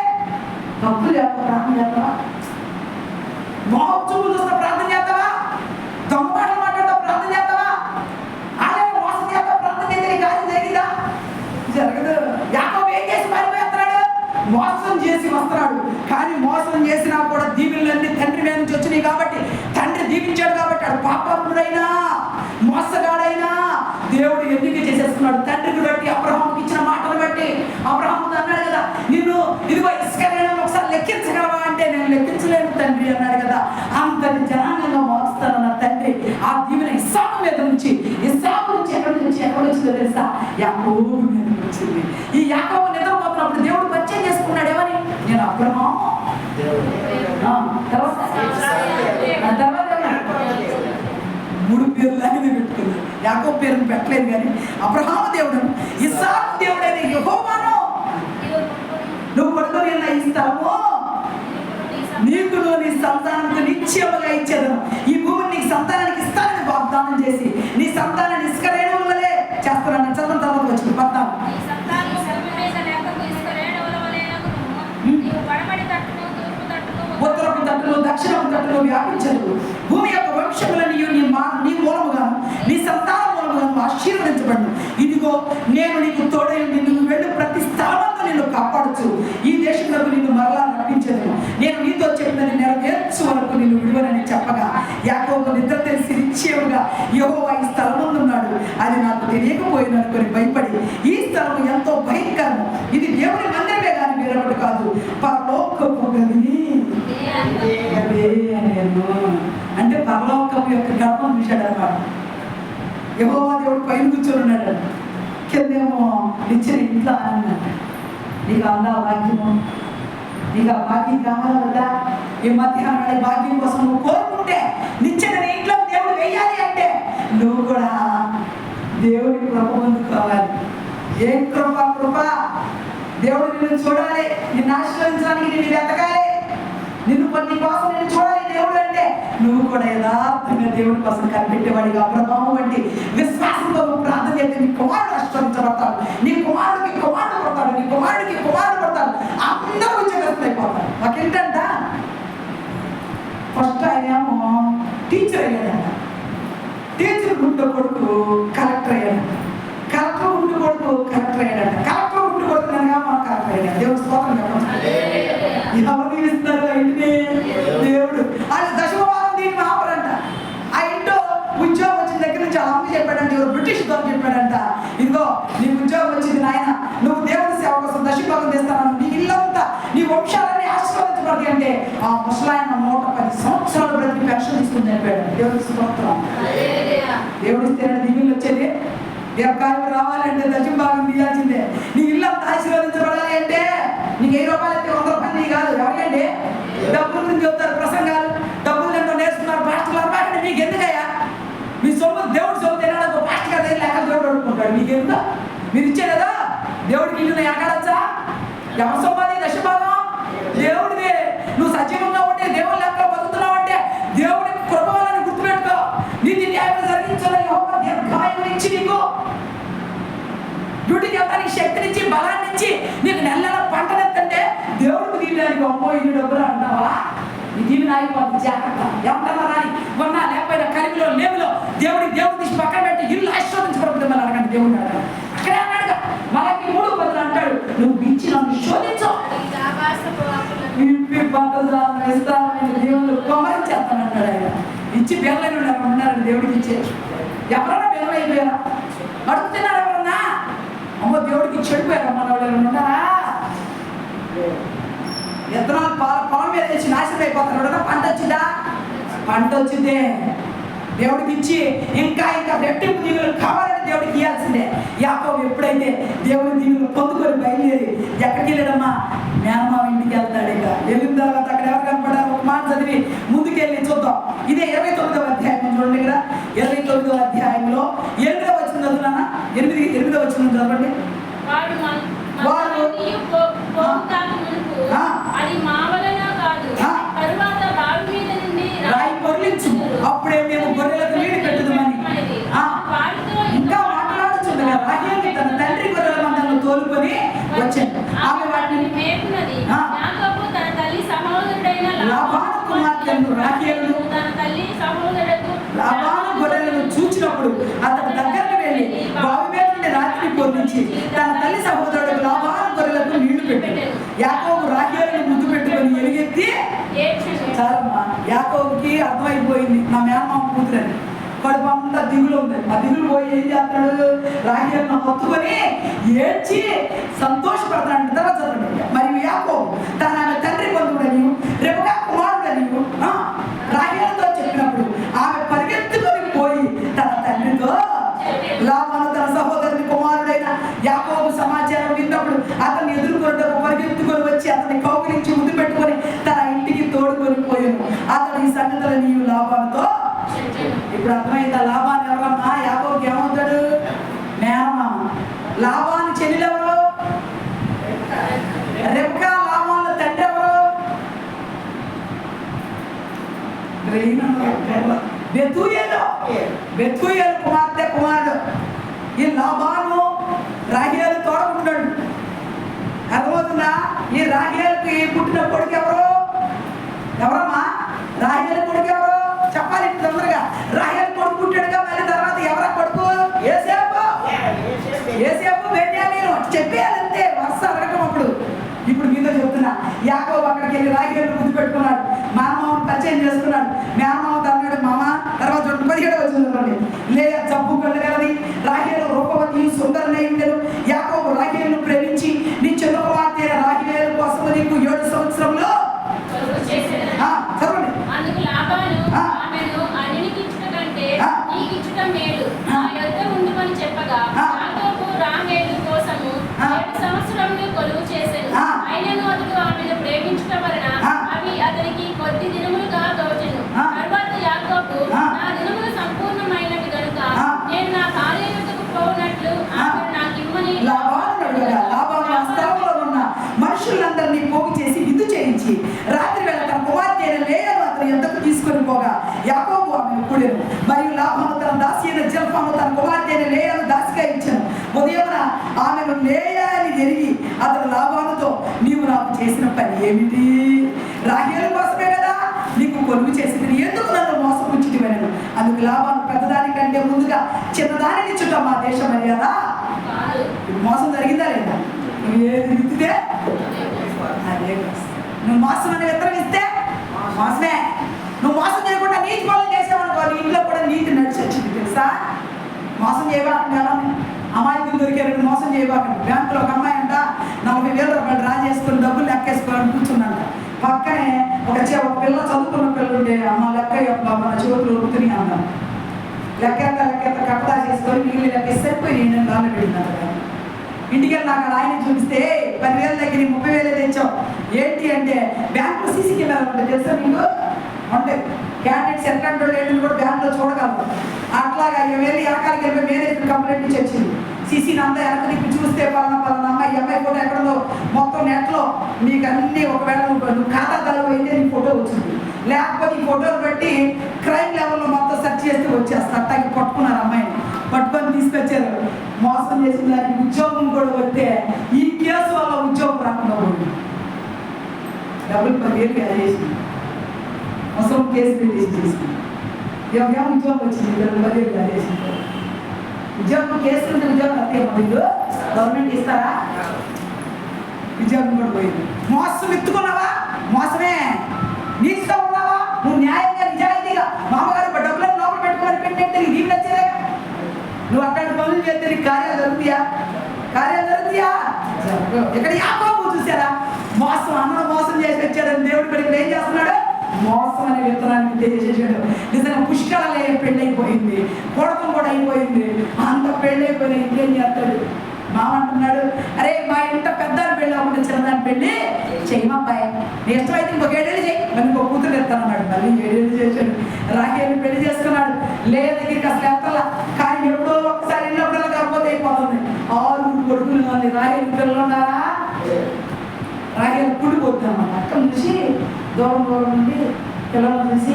తప్పులు చేస్తా ప్రార్థన చేస్తావా? మోహం చూపు చూస్తా ప్రార్థన చేస్తావా? దొంగ మాటలు మాట్లాడతా ప్రార్థన చేస్తావా? ఆలయం మోసం చేస్తా ప్రార్థన చేస్తే నీ కార్యం జరిగిందా? జరగదు. యాకోబు ఏం చేసి పారిపోతున్నాడు? మోసం చేసి వస్తున్నాడు. కానీ మోసం చేసినా కూడా దీవెనలన్నీ తండ్రి మీద నుంచి వచ్చినాయి కాబట్టి, తండ్రి దీవించాడు కాబట్టి, ఆడు పాపాత్ముడైనా మోసగాడైనా దేవుడు ఎన్నిక చేసేస్తున్నాడు. తండ్రికి బట్టి, అబ్రహాముకి ఇచ్చిన మాటలు బట్టి. అబ్రహాము అన్నాడు కదా, నిన్ను ఇదిగో ఇస్రాయేలును ఒకసారి లెక్కించగలవా అంటే, నేను లెక్కించలేను తండ్రి అన్నాడు కదా. అంతటి జనాంగంగా మోస్తానన్న తండ్రి ఆ దీవెన ఇస్సాకు మీద నుంచి, ఇస్సాకు నుంచి ఎక్కడి వచ్చిందో తెలుసా? యాకోబు మీద వచ్చింది. ఈ యాకోబు నిద్రపోతున్నప్పుడు దేవుడు పరిచయం చేసుకున్నాడు. ఏమని? నేను అబ్రహాము. తర్వాత 3 పేర్లు లాగానే పెట్టుకున్నాడు. యాకోబు పేరును పెట్టలేదు కానీ అబ్రహాము దేవుడు, ఇస్సాకు దేవుడైన యెహోవాను నువ్వు పడుకొని ఉన్న ఈ స్థలము నీకు నీ సంతానానికి నిత్యముగా ఇచ్చేదను. ఈ భూమిని నీకు సంతానానికి ఇస్తానని వాగ్దానం చేసి, నీ సంతానాన్ని ఇసుక రేణువులే చేస్తున్నాను. చదువు తర్వాత వచ్చింది 14. ఉత్తరపు తట్టును దక్షిణపు తట్టును వ్యాపించదు. భూమి యొక్క వంశములని నీ మూలముగాను నీ సంతాన మూలముగాను ఆశీర్వదించబడును. ఇదిగో నేను నీకు తోడై నువ్వు వెళ్ళు ప్రతి స్థలమంతా నిన్ను కాపాడుచు ఈ దేశంలో నిన్ను మరలా రప్పించదు. నేను నీతో చెప్పినది నెరవేర్చు వరకు నిన్ను విడువనని చెప్పగా, యాకోబు నిద్ర తెలిసి నిశ్చయముగా యెహోవా ఈ స్థలమందున్నాడు, అది నాకు తెలియకపోయిననుకొని భయపడి, ఈ స్థలము ఎంతో భయంకరము, ఇది దేవుని మందిరమే కానీ వేరొకటి కాదు, పరలోకపు గది అంటే పరలోకపు యొక్క గర్భం చూశాడు అన్నమాట. యెహోవా దేవుడు పైన కూర్చొని ఉన్నాడు, కిందేమో నిచ్చిన ఇంట్లో అన్నాడు. నీకు అందా భాగ్యము, నీకు ఆ భాగ్యం కావాలా కదా? ఈ మధ్యాహ్నం భాగ్యం కోసం నువ్వు కోరుకుంటే, నిచ్చిన నీ ఇంట్లో దేవుడు వెయ్యాలి అంటే నువ్వు కూడా దేవుడి కృప పొందుకోవాలి. ఏం కృప? కృప దేవుడు నిన్ను చూడాలి, నిన్ను ఆశీర్వదించడానికి నిన్ను వెతకాలి, నిన్ను కొన్ని కోసం నేను చూడాలి. దేవుడు అంటే నువ్వు కూడా యథార్థంగా దేవుడి కోసం కనిపెట్టేవాడిగా అబ్రహాము వంటి విశ్వాసంతో నువ్వు ప్రార్థన చేస్తే నీ కుమారుడు ఆశీర్వదించబడతాడు, నీ కుమారుడికి కుమారుడు పడతాడు, నీ కుమారుడికి కుమారుడు పడతాడు, అందరూ ఉద్యోగస్తులు అయిపోతారు. మాకేంటంట, ఫస్ట్ ఆయనేమో టీచర్ అయ్యాడంట, టీచర్ గుండె కొడుకు కలెక్టర్ అయ్యాడంట, కలెక్టర్ గుండె కొడుకు కలెక్టర్ అయ్యాడంట, కలెక్టర్ గుండె కొడుకు అనగా మన కలెక్టర్ అయ్యాడు. దేవుడు స్తోత్రం చెప్పండి. ఎవరు దీవిస్తారు? ఇంటిని దేవుడు. అది దశమవారం దీన్ని ఆపరంట. ఆ ఇంట్లో ఉద్యోగం వచ్చిన దగ్గర నుంచి ఆ అమ్మ చెప్పాడంట, ఎవరు బ్రిటిష్ దొర చెప్పాడంట, ఇదిగో నీకు ఉద్యోగం వచ్చింది నాయన, నువ్వు దేవుడి సేవ కోసం దశభాగం చేస్తాను, నీ ఇల్లంతా నీ వంశాలన్నీ ఆశీర్వదించబడతాయి అంటే ఆ ముసలాయన 110 సంవత్సరాలు బ్రతికి పెన్షన్ తీసుకుని చెప్పాడు. దేవుడికి స్తోత్రం. దేవుడి ఇస్తేనే దీవులు వచ్చేది. కార్యం రావాలంటే దశభాగం తీయాల్సిందే. నీ ఇల్లంతా ఆశీర్వదించబడాలి అంటే నీకు 1000 రూపాయలు అయితే 100 రూపాయలు నీ కాదు. ఎవరికండి? డబ్బుల గురించి చెప్తారు ప్రసంగాలు, డబ్బులు ఎంతో నేర్చుకున్నారు పాస్టర్లు అన్నమాట. మీకు ఎందుకయ్యా? మీ సొమ్ము దేవుడు సొమ్ము తినడానికి పాస్టర్ గారు లేక దేవుడు అడుగుకుంటాడు. మీకు ఎందుకు? మీరు ఇచ్చే కదా దేవుడికి ఇల్లు ఎక్కడచ్చా? ఎవరి సొమ్ము? దశభాగం దేవుడిది. నువ్వు సజీవంగా ఉంటే, దేవుడు లెక్క బతుకుతున్నావు అంటే దేవుడి కృప వలని గుర్తుపెట్టుకో. నీతి న్యాయం జరిగించాలని యెహోవా దీర్ఘాయువు ఇచ్చి నీకు డ్యూటీ చేయడానికి శక్తినిచ్చి బలాన్ని ఇచ్చి నీకు నెల పంటనెత్తంటే దేవుడికి దీనికి అమ్మో ఇన్ని డబ్బులు అంటావా? ఈ దీవి నాయకు జాగ్రత్త. ఏమంటారా రాని మొన్న లేకపోయినా కలిమిలో లేవులో దేవుడు తీసి పక్కన పెట్టి ఇల్లు ఆశీర్వదించబడుతుంది. మళ్ళీ అడగండి దేవుడిని అడగండి. అక్కడే అన్నాడు మనకి 3:10 అంటాడు, నువ్వు ఇచ్చి నన్ను శోధించు, దేవుడు కొమ్మరించేస్తానంటాడు. ఆయన ఇచ్చి బెల్లైన ఉన్నారని దేవుడికి ఇచ్చే. ఎవరన్నా బెల్లైపోయారా? అడుగుతున్నారు ఎవరన్నా? అమ్మో దేవుడికి చెడిపోయారు మన వాళ్ళు ఉన్నారా? విత్తనాలు పొలం మీద వేసి నాశనం అయిపోతారు. పంట వచ్చిందా? పంట వచ్చిందే. దేవుడికి ఇచ్చి ఇంకా రెట్టింపు దీవులు కావాలని దేవుడికి ఇవ్వాల్సిందే. యాకోబు ఎప్పుడైతే దేవుడి దీవులు పొందుకొని బయలుదేరి ఎక్కడికి వెళ్ళాడమ్మా? మేనమామ ఇంటికి వెళ్తాడు. ఇక వెళ్ళిన తర్వాత అక్కడ ఎవరు కనపడారు? ఒక మాట చదివి ముందుకెళ్ళి చూద్దాం. ఇదే 29వ అధ్యాయం చూడండి. ఇక్కడ 29వ అధ్యాయంలో 8వ వచనం చదువునా? 8వ వచనం చదవండి. రాయి పొర్లించు, అప్పుడే మేము గొర్రెలకు నీళ్ళు పెట్టుదామని ఇంకా మాట్లాడుచుండగా రాహేలు తన తండ్రి గొర్రెల మందలను తోలుకొని వచ్చాడు. ఆమె వాటిని లాబాను కుమార్తెను రాహేలు లాబాను గొర్రెలను చూచినప్పుడు అతని దగ్గరకు వెళ్ళి బావి మీద నుండి రాత్రి పొర్లించి తన తల్లి సహోదరుడు లాబాను గొర్రెలకు నీళ్లు పెట్టాడు. యాకోబు రాహేలును ముద్దు పెట్టుకొని ఎలుగెత్తి చాలమ్మా. యాకోబుకి అర్థమైపోయింది నా మేనమామ కూతురని. కడుపు అంతా దిగులు ఉంది. ఆ దిగులు పోయి ఏం చేస్తాడు? రాహేలును హత్తుకొని ఏడ్చి సంతోషపడతాడు. తర్వాత చదవండి. మరియు యాకోబు తన తండ్రి బంధువుడని రెబెకా కుమారుడని రాహేలుతో చెప్పినప్పుడు ఆమె పరిగెత్తుకొని పోయి తన తండ్రితో లాబాను తన సహోదరుని కుమారుడైన యాకోబు సమాచారం విన్నప్పుడు అతన్ని ఎదుర్కొన్నప్పుడు పరిగెత్తుకొని వచ్చి అతన్ని కౌగిలించి ముద్దు పెట్టుకొని తన ఇంటికి తోడుకొని పోయాను. అతను ఈ సంగతులు నీవు లాబానుతో. ఇప్పుడు అర్థమైందా? లాబాను ఎవరమ్మా? యాకోబుకి ఏమవుతాడు? మేనమామ. లాబాను చెల్లెలు ఎవరు? రెబెకా. లాబాను తండ్రి ఎవరు? బెతూయేలు కుమార్తె కుమారుడు. ఈ లాబాను రాహేలు తోడుకుంటాడు. అర్థమవుతుందా? ఈ రాహేలుకి పుట్టిన కొడుకు ఎవరు? ఎవరమ్మా? రాహేలు కొడుకు ఎవరు చెప్పాలి తొందరగా. రాహేలు కొడుకు పుట్టాడుగా. మళ్ళీ తర్వాత ఎవరా కొడుకు? యోసేపు. యోసేపు బెన్యామీను చెప్పేయాలంతే. వరుస అడగటం అప్పుడు. ఇప్పుడు మీతో చెప్తున్నా. యాకోబు అక్కడికి వెళ్ళి రాహేలు ముద్దు పెట్టుకున్నాడు. మేనమామను పరిచయం చేసుకున్నాడు. మేనమామ అన్నాడు మామ. తర్వాత 17వ వచనంలోనే లేయా జబ్బు కలగలది, రాహేలు రూపవతి సుందరనై ఉండెను. యాకోబు రాహేలును ప్రేమించి నీ చిన్న కుమార్తె రాహేలు కోసం నీకు 7 సంవత్సరంలో చదవండి. అందుకు లాబాను ఆమెను అన్యునికి ఇచ్చుట కంటే నీకు ఇచ్చుట మేలు, నా యొద్ద ఉండుమని చెప్పగా యాకోబు రాహేలు కోసము 7 సంవత్సరములు కొలువు చేసెను. అయినను అతడు ఆమెను ప్రేమించుట వలన అవి అతనికి కొద్ది దినములుగా తోచెను. తర్వాత యాకోబు నా దినములు సంపూర్ణమైనవి గనుక నేను నా భార్య యొద్దకు పోవునట్లు ఆమెను నాకిమ్మని మనుషులందరినీ పోగు చేసి విందు చేయించి రాత్రి వేళ తన కుమార్తె లేయను అతని యొద్దకు తీసుకొని పోగా యాకోబు ఆమెను కూడెను. మరియు లాబాను తన దాసి అయిన జిల్పాను తన కుమార్తె లేయను దాసిగా ఇచ్చాను. ఉదయమున ఆమెను లేయా అని ఎరిగి అతను లాబానుతో నీవు నాకు చేసిన పని ఏమిటి? రాహేలు కోసమే కదా నీకు కొలువు చేసింది, ఎందుకు నన్ను మోసపుచ్చిటివనెను. అందుకు లాబాను పెద్దదానికంటే ముందుగా చిన్నదానిని ఇచ్చుట మా దేశ మర్యాద. మోసం జరిగిందా లేదా? నువ్వు ఏది విత్తితే అదే. నువ్వు మోసం అనే విత్తనం ఇస్తే మోసమే. నువ్వు మోసం చేయకుండా నీతి పనులు చేసావనుకో ఇంట్లో కూడా నీతి నడిచి వచ్చింది. తెలుసా? మోసం చేయబాకండి. ఎలా అమాయకులు దొరికారు. మోసం చేయబాకండి. బ్యాంకులో ఒక అమ్మాయి అంట 40,000 రూపాయలు డ్రా చేసుకుని డబ్బులు లెక్కేసుకోవాలని కూర్చున్నాంట. పక్కనే ఒక పిల్ల చదువుకున్న పిల్లలు ఉంటే అమ్మ లెక్క మన చేతులు ఉరుకుతుని అన్నాను. లెక్కెత్త కట్టదా చేసుకొని నీళ్ళు లెక్కేసి సరిపోయి నేను దాన్ని పెట్టినాను. ఇంటికి వెళ్ళి నాకు ఆయన చూపిస్తే 10,000 దగ్గర 30,000 తెచ్చావు ఏంటి అంటే బ్యాంకులో సీసీ కెమెరాలు ఉంటాయి తెలుసా మీకు? అంటే క్యాండిడేట్స్ ఎట్లాంటి ఏంటని కూడా బ్యాంకులో చూడగలరు. అట్లాగా వెళ్ళి వెనకాలకి వెళ్ళి మేనేజర్ కంప్లైంట్ ఇచ్చి వచ్చింది. సీసీని అంతా వెనక తిప్పి చూస్తే పలానా అమ్మాయి అమ్మాయి ఫోటో ఎక్కడో మొత్తం నెట్లో మీకు అన్ని ఒకవేళ నువ్వు ఖాతాదారు అయితే నీ ఫోటో వచ్చింది. లేకపోతే ఈ ఫోటోలు బట్టి క్రైమ్ లెవెల్లో మొత్తం సెర్చ్ చేస్తే వచ్చేస్తారు. అట్టాకి పట్టుకున్నారు అమ్మాయిని. పట్టుకొని తీసుకొచ్చారు. మోసం చేసిన దానికి ఉద్యోగం కూడా వస్తే ఈ కేసు వల్ల ఉద్యోగం రాకుండా పోయింది. డబ్బులు 10,000 క్యారీ చేసింది. మొత్తం కేసు తీసుకుంది. ఎవరికేమో ఉద్యోగం వచ్చింది. 10,000 క్యారీ చేసింది. ఉద్యోగం కేసు ఉంటే ఉద్యోగం అంతే ముందు గవర్నమెంట్ ఇస్తారా? ఉద్యోగం కూడా పోయింది. మోసం ఎత్తుకున్నావా? మోసమే. నీతితో ఉన్నావా? నువ్వు న్యాయంగా నిజాయితీగా మామగారు డబ్బులను లోపల పెట్టుకొని పెట్టేస్తే నీకు దీన్ని వచ్చేదే. నువ్వు అట్లాంటి పనులు చేస్తే నీకు కార్యాలు జరుగుతాయా? కార్యాలు జరుగుతాయా? ఇక్కడ యాకోబు చూసారా, మోసం, అన్న మోసం చేసి వచ్చాడని దేవుడు మరి ఏం చేస్తున్నాడు? మోసం అనే విత్తనాన్ని తెలియజేసాడు. నిజంగా పుష్కరాలే పెళ్ళైపోయింది, కొడతం కూడా అయిపోయింది, అంత పెళ్ళైపోయిన ఇంకేం చేస్తాడు? మామ అంటున్నాడు, అరే మా ఇంట పెద్ద పెళ్ళి అవ్వకుండా చిన్నదాని పెళ్ళి చెయ్యమబ్బాయి, నీ ఇష్టమైతే ఇంకొక 7 ఏళ్ళు చేయి, మళ్ళీ ఇంకొక కూతురు ఎత్తానన్నాడు. మళ్ళీ 7 ఏళ్ళు చేశాడు. రాహేలు పెళ్లి చేసుకున్నాడు. లేదు దగ్గరికి అసలు ఎత్తలా, కానీ ఎప్పుడో ఒకసారి ఎన్నో కాకపోతే అయిపోతుంది. 6 కొడుకులు మంది రాహేలు పిల్లలు ఉన్నారా? రాహేలు పుడిపోద్ది అన్నమాట. అక్కడ నుంచి దూరం నుండి పిల్లలను చూసి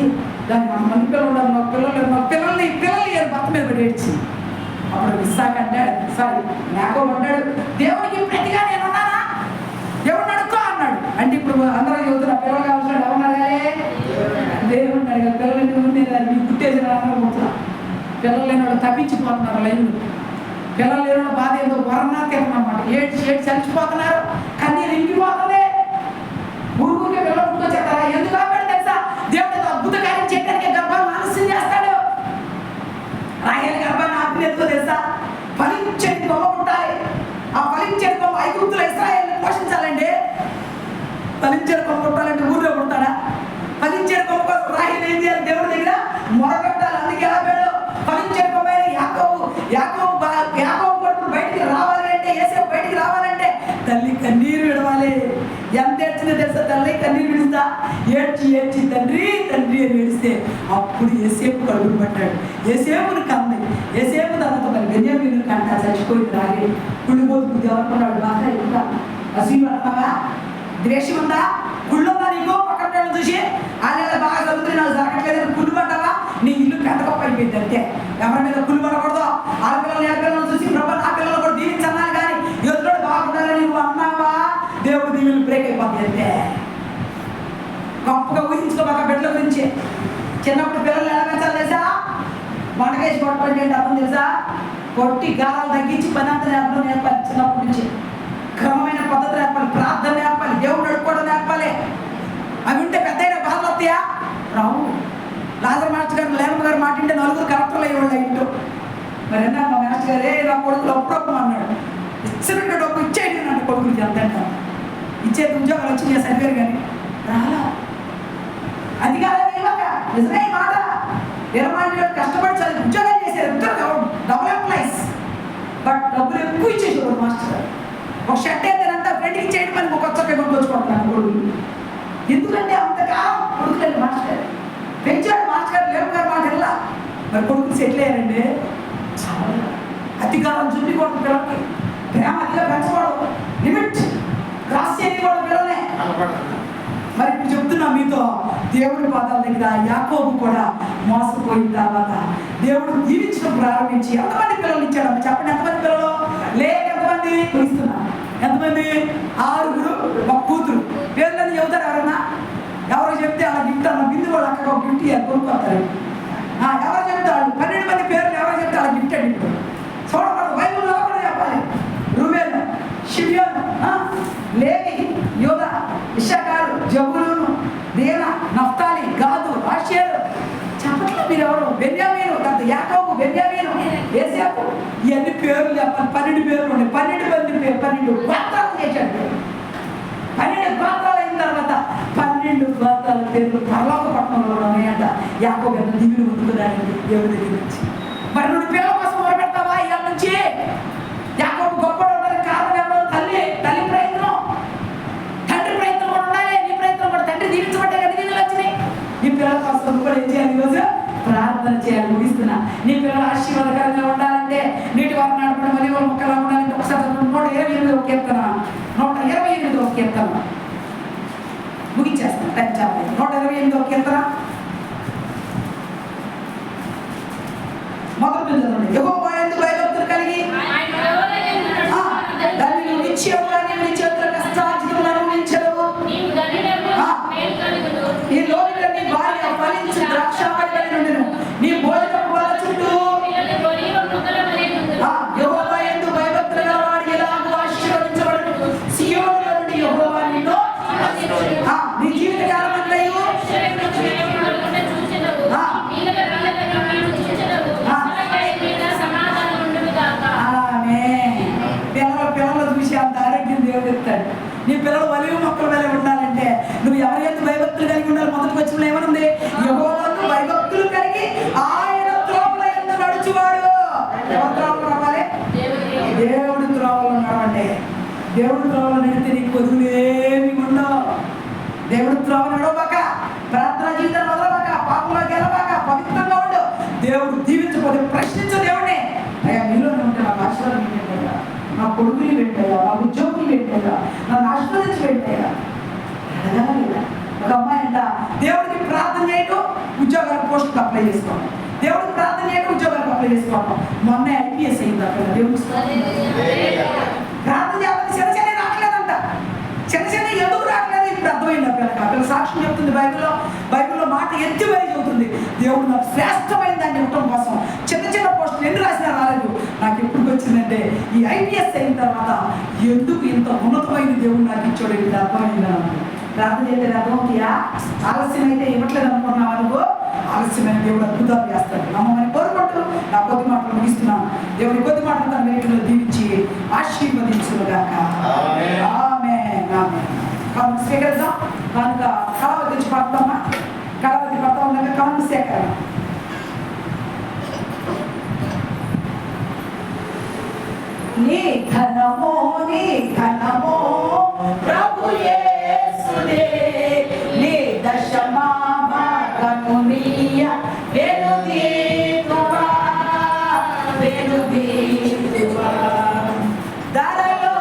దానికి మంది పిల్లలు ఉన్నారు, మా పిల్లల్ని భర్త మీద పడి ఏడ్చి అప్పుడు ఇస్సాకు అంటాడు, సారీ యాకోబు అంటాడు, దేవుడికి ప్రతిగా నేను ఉన్నానా? దేవుడిని అడుక్కో అన్నాడు. అంటే ఇప్పుడు అందరూ చదువుతున్న పిల్లలు కావాల్సిన ఎవరున్నారే? దేవుడిని అడిగా పిల్లలు నీ పుట్టేసిన అనుకుంటున్నా. పిల్లలు లేని వాళ్ళు తప్పించిపోతున్నారు లైన్లు. పిల్లలు లేని వాళ్ళు బాధ ఏదో వరన్నా తిన్నమాట, ఏడ్చి చలిచిపోతున్నారు, కన్నీరు ఇంకిపోతుంది. ఊరుకుంటే పిల్లలు పుట్టుకొచ్చేస్తారా? ఎందుకు కాబట్టి తెలుసా? దేవుడు అద్భుత కార్యం చేయడానికి గర్భాన్ని ఆలస్యం చేస్తాడు. రాహేలు గర్భాన్ని ఆత్మీయతతో తెలుసా? ఫలించేది కొమ్మ పుట్టాలి. ఆ ఫలించేది కొమ్మ ఐగుప్తుల ఇశ్రాయేలుని పోషించాలండి. ఫలించేది కొమ్మ పుట్టాలంటే ఊరిలో పుడతాడా? ఫలించేది కొమ్మ కోసం రాహేలు ఏం చేయాలి? దేవుడి దగ్గర మొరగట్టాలి. అందుకే ఆపాడు, ఫలించేది కొమ్మ యాకోబు కొడుకు బయటికి రావాలి అంటే, యోసేపు బయటికి రావాలంటే తల్లి కన్నీరు విడవాలి. ఎంత ఏడ్చిందో తెలుసా? తల్లి కన్నీరు విడుస్తా ఏడ్చి తండ్రి తండ్రి అని ఏడిస్తే అప్పుడు యోసేపు కడుగులు పట్టాడు. యోసేపుని కంది. యోసేపు తర్వాత మరి బెన్యామీను కంట చచ్చిపోయింది. రాగే కుళ్ళిపోతు బుద్ధి ఎవరుకున్నాడు? బాగా ఇంకా అసలు అంటావా? ద్వేషం ఉందా? గుళ్ళుందా నీకు? పక్కన చూసి వాళ్ళ బాగా చదువుతుంది, నాకు జరగట్లేదు కుళ్ళు పడ్డావా? నీ ఇల్లు పెద్ద గొప్ప అయిపోయింది. అంతే, ఎవరి మీద కుళ్ళు పడకూడదు. ఆడపిల్లలు చూసి ప్రభు నా పిల్లలు కూడా దీవించన్నాను, కానీ ఎదురు బాగుండాలని నువ్వు అన్నావా? దేవుడు దీవులు బ్రేక్ అయిపోతుంది. అంతే, గొప్పగా ఊహించుకోబాక బిడ్డల గురించి. చిన్నప్పుడు పిల్లలు ఎలా పెంచాలి తెలుసా? వంటకేసి కొట్టండి అంటే అర్థం తెలుసా? కొట్టి గాలాలు తగ్గించి పని అంతా నేర్పాలి. చిన్నప్పటి నుంచి క్రమమైన పద్ధతి నేర్పాలి, ప్రార్థన నేర్పాలి, దేవుడు నడుపుకోవడం నేర్పాలి. అవి ఉంటే పెద్దయిన బాధలు వస్తాయా? రావు. లాజర్ మాస్టర్ గారు, లేరమ్మ గారు మాట ఉంటే 4 కలెక్టర్లు అయ్యేవాళ్ళు ఇంట్లో. మరి అన్నా మా మాస్టర్ గారే నా కొడుకులు అప్పుడప్పుడు అన్నాడు, ఇచ్చినట్టు డబ్బు ఇచ్చేయండి నా కొడుకులకి అంత ఇచ్చేది. ఉద్యోగాలు వచ్చి నేను సరిగారు కానీ రాలా. అది కాదని ఇవ్వక నిజమే మాట. 20 కష్టపడి చదివి ఉద్యోగాలు చేశారు, ఇద్దరు డబుల్ ఎంప్లాయీస్. బట్ డబ్బులు ఎక్కువ ఇచ్చేసాడు మాస్టర్ గారు. ఒక షర్ట్ అయితేనంతా ఫ్రెండ్కి ఇచ్చేయడం అని ఒక కొత్త పేపర్ వచ్చుకుంటున్నాను కొడుకులు. ఎందుకంటే అంతకాలం కొడుకులండి మాస్టర్ గారు పెంచాడు. మాస్టర్ గారు లేవు గారు మాట వెళ్ళా. మరి కొడుకులు సెటిల్ అయ్యారండి. చాలా అధికారం చూపించకూడదు పిల్లలకి, ప్రేమ అతిగా పెంచకూడదు, లిమిట్ క్రాస్ చేయకూడదు పిల్లలనే. మరి ఇప్పుడు చెప్తున్నా మీతో, దేవుడి పాదాల దగ్గర యాకోబు కూడా మోసపోయిన తర్వాత దేవుడు దీవించడం ప్రారంభించి ఎంతమంది పిల్లలు ఇచ్చాడమ్మ చెప్పండి? ఎంతమంది పిల్లలు? లేక ఎంతమంది ఇస్తున్నా? ఎంతమంది? 6 ఒక కూతురు. పేర్లని చెబుతారు ఎవరన్నా? ఎవరు చెప్తే అలా గిఫ్ట్ అన్న బిందు వాళ్ళు అక్కడ ఒక గిఫ్ట్ కొనుక్కోతారు. ఎవరు చెప్తారు? 12 మంది పేర్లు ఎవరు చెప్తే అలా గిఫ్ట్ అండి. ఇప్పుడు చూడకూడదు, బైబిల్లో కూడా చెప్పాలి. రూబేన్, షిమ్యోన్, లేవి, యోదా, ఇశ్శాఖారు, జబూలూను, దేనా, నఫ్తాలి, గాదు, ఆషేరు. చెప్పట్లేదు మీరు ఎవరు? బెన్యామీను, యాకోబు, బెన్యామీను, యోసేపు. ఇవన్నీ పేర్లు చెప్పాలి. 12 పేర్లు ఉన్నాయి. 12 గోత్రాలు చేశాడు. 12 గోత్రాలు అయిన తర్వాత 12 గోత్రాల పేర్లు పరలోక పట్టణంలో ఉన్నాయంట. యాకోబు ఎంత దిగులు ఉంటుందానికి దేవుడి దగ్గర నుంచి. మరి నువ్వు పిల్లల కోసం మొదలుపెడతావా? ఇవాళ నుంచి యాకోబు గొప్పగా ఉండడానికి కారణం ఎవరు? తల్లి ప్రయత్నం, తండ్రి ప్రయత్నం కూడా ఉండాలి. నీ ప్రయత్నం కూడా, తండ్రి దీవించబట్టే కదా దీవులు వచ్చినాయి. నీ పిల్లల కోసం కూడా ఏం చేయాలి? ఈరోజు ప్రార్థన చేయాలి. ముగిస్తున్నా. నీ పిల్లలు ఆశీర్వాదకరంగా ఉండాలంటే, నీటి వారు నడపడం, మళ్ళీ వాళ్ళు మొక్కలా ఉండాలంటే ఒకసారి 128 కీర్తన, 128 కీర్తన ముగించేస్తాను. టైం చెప్పాలి. 128 కీర్తన మొదటి చదవండి. యెహోవా యందు భయభక్తులు కలిగి దాన్ని నువ్వు నిశ్చయముగా నీ చేతుల కష్టార్జితములను అనుభవించవు. ఈ లోపల నీ భార్య ఫలించు ద్రాక్షావళి నుండెను. నీ భోజనపు బల్ల చుట్టూ యెహోవా యందు భయభక్తులు గలవాడు ఎలాగూ ఆశీర్వదించబడును. సియోనులో నుండి యెహోవా నిన్ను నీ జీవితకాలం అంతయు పిల్లల చెప్తాడు. నీ పిల్లలు ఒలీవ మొక్కల వలె ఉండాలంటే నువ్వు ఎవరి యందు భయభక్తులు కలిగి ఉండాలి. మొదటి వచనంలో ఏమనుంది? యెహోవాకు భయభక్తులు కలిగి ఆయన త్రోవల యందు నడుచువాడు. ఎవరి త్రోవలో నడవాలి? దేవుడి త్రోవలో నడవండి. దేవుడి త్రోవలో నడితే నీకు కొదువులేమి ఉండవు. దేవుడి త్రోవ నడవబాక, ప్రార్థన జీవితం మొదలబాక, పాపంలో గెలబాక, పవిత్రంగా ఉండు. దేవుడు దీవించకపోతే ప్రశ్నించు దేవుడిని. అయ్యా మీలోనే ఉంటే నాకు ఆశీర్వాదం ఏంటయ్యా, నా కొడుకుని పెట్టాయా, నా ఉద్యోగులు పెట్టాయా, నన్ను ఆశీర్వదించి పెట్టాయా అడగాల లేదా? ఒక అమ్మాయి అంట దేవుడికి ప్రార్థన చేయడం, ఉద్యోగాలకు పోస్టులకు అప్లై చేసుకోవడం, దేవుడికి ప్రార్థన చేయడం, ఉద్యోగాలకు అప్లై చేసుకోవడం. మొన్న ఐపీఎస్ అయింది అక్కడ. దేవుడికి ప్రార్థన చేయాలని చిన్న చిన్న రావట్లేదంట. చిన్న చిన్న ఎందుకు రావట్లేదు ఇప్పుడు అర్థమైంది. అక్కడ సాక్ష్యం చెప్తుంది. బైబిల్లో మాట ఎత్తి మరీ చెబుతుంది. దేవుడు నాకు శ్రేష్టమైన దాన్ని ఇవ్వటం కోసం చిన్న చిన్న పోస్టులు ఎన్ని రాసినా రాలేదు. నాకు ఎప్పుడు వచ్చిందంటే ఈ ఐపీఎస్ అయిన తర్వాత ఎందుకు ఇంత ఉన్నతమైన దేవుడు నాకు ఇచ్చాడు ఇది అర్థమైందా? ప్రార్థన చేస్తే అర్థమవుతాయా? ఆలస్యం అయితే ఇవ్వట్లేదు అనుకున్నావు అనుకో, ఆలస్యమైన దేవుడు అద్భుతాలు చేస్తాడు. నమ్మని కోరుకుంటూ నా కొద్ది మాటలు ముగిస్తున్నాను. దేవుని కొద్ది మాటలు తన వెలుగులో దీవించి ఆశీర్వదించుగాక. ఆమేన్. కాను స్వీకరిద్దాం. కనుక కళావతి నుంచి పడతామా? కళావతి పడతా ఉండగా కాను సేకరణ. నీ ఘనమో ప్రభు యేసునే, నీ దశమా భాగము నీయ వెనుదీతువా ధరలో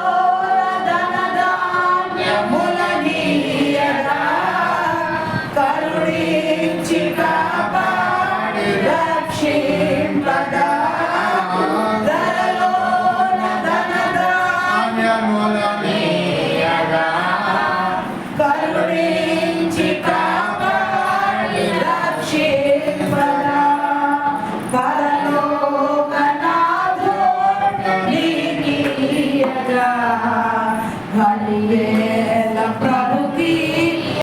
ధనధాన్యముల నీయగా కరుణించి కాపాడి రక్షింపగా. Yeah.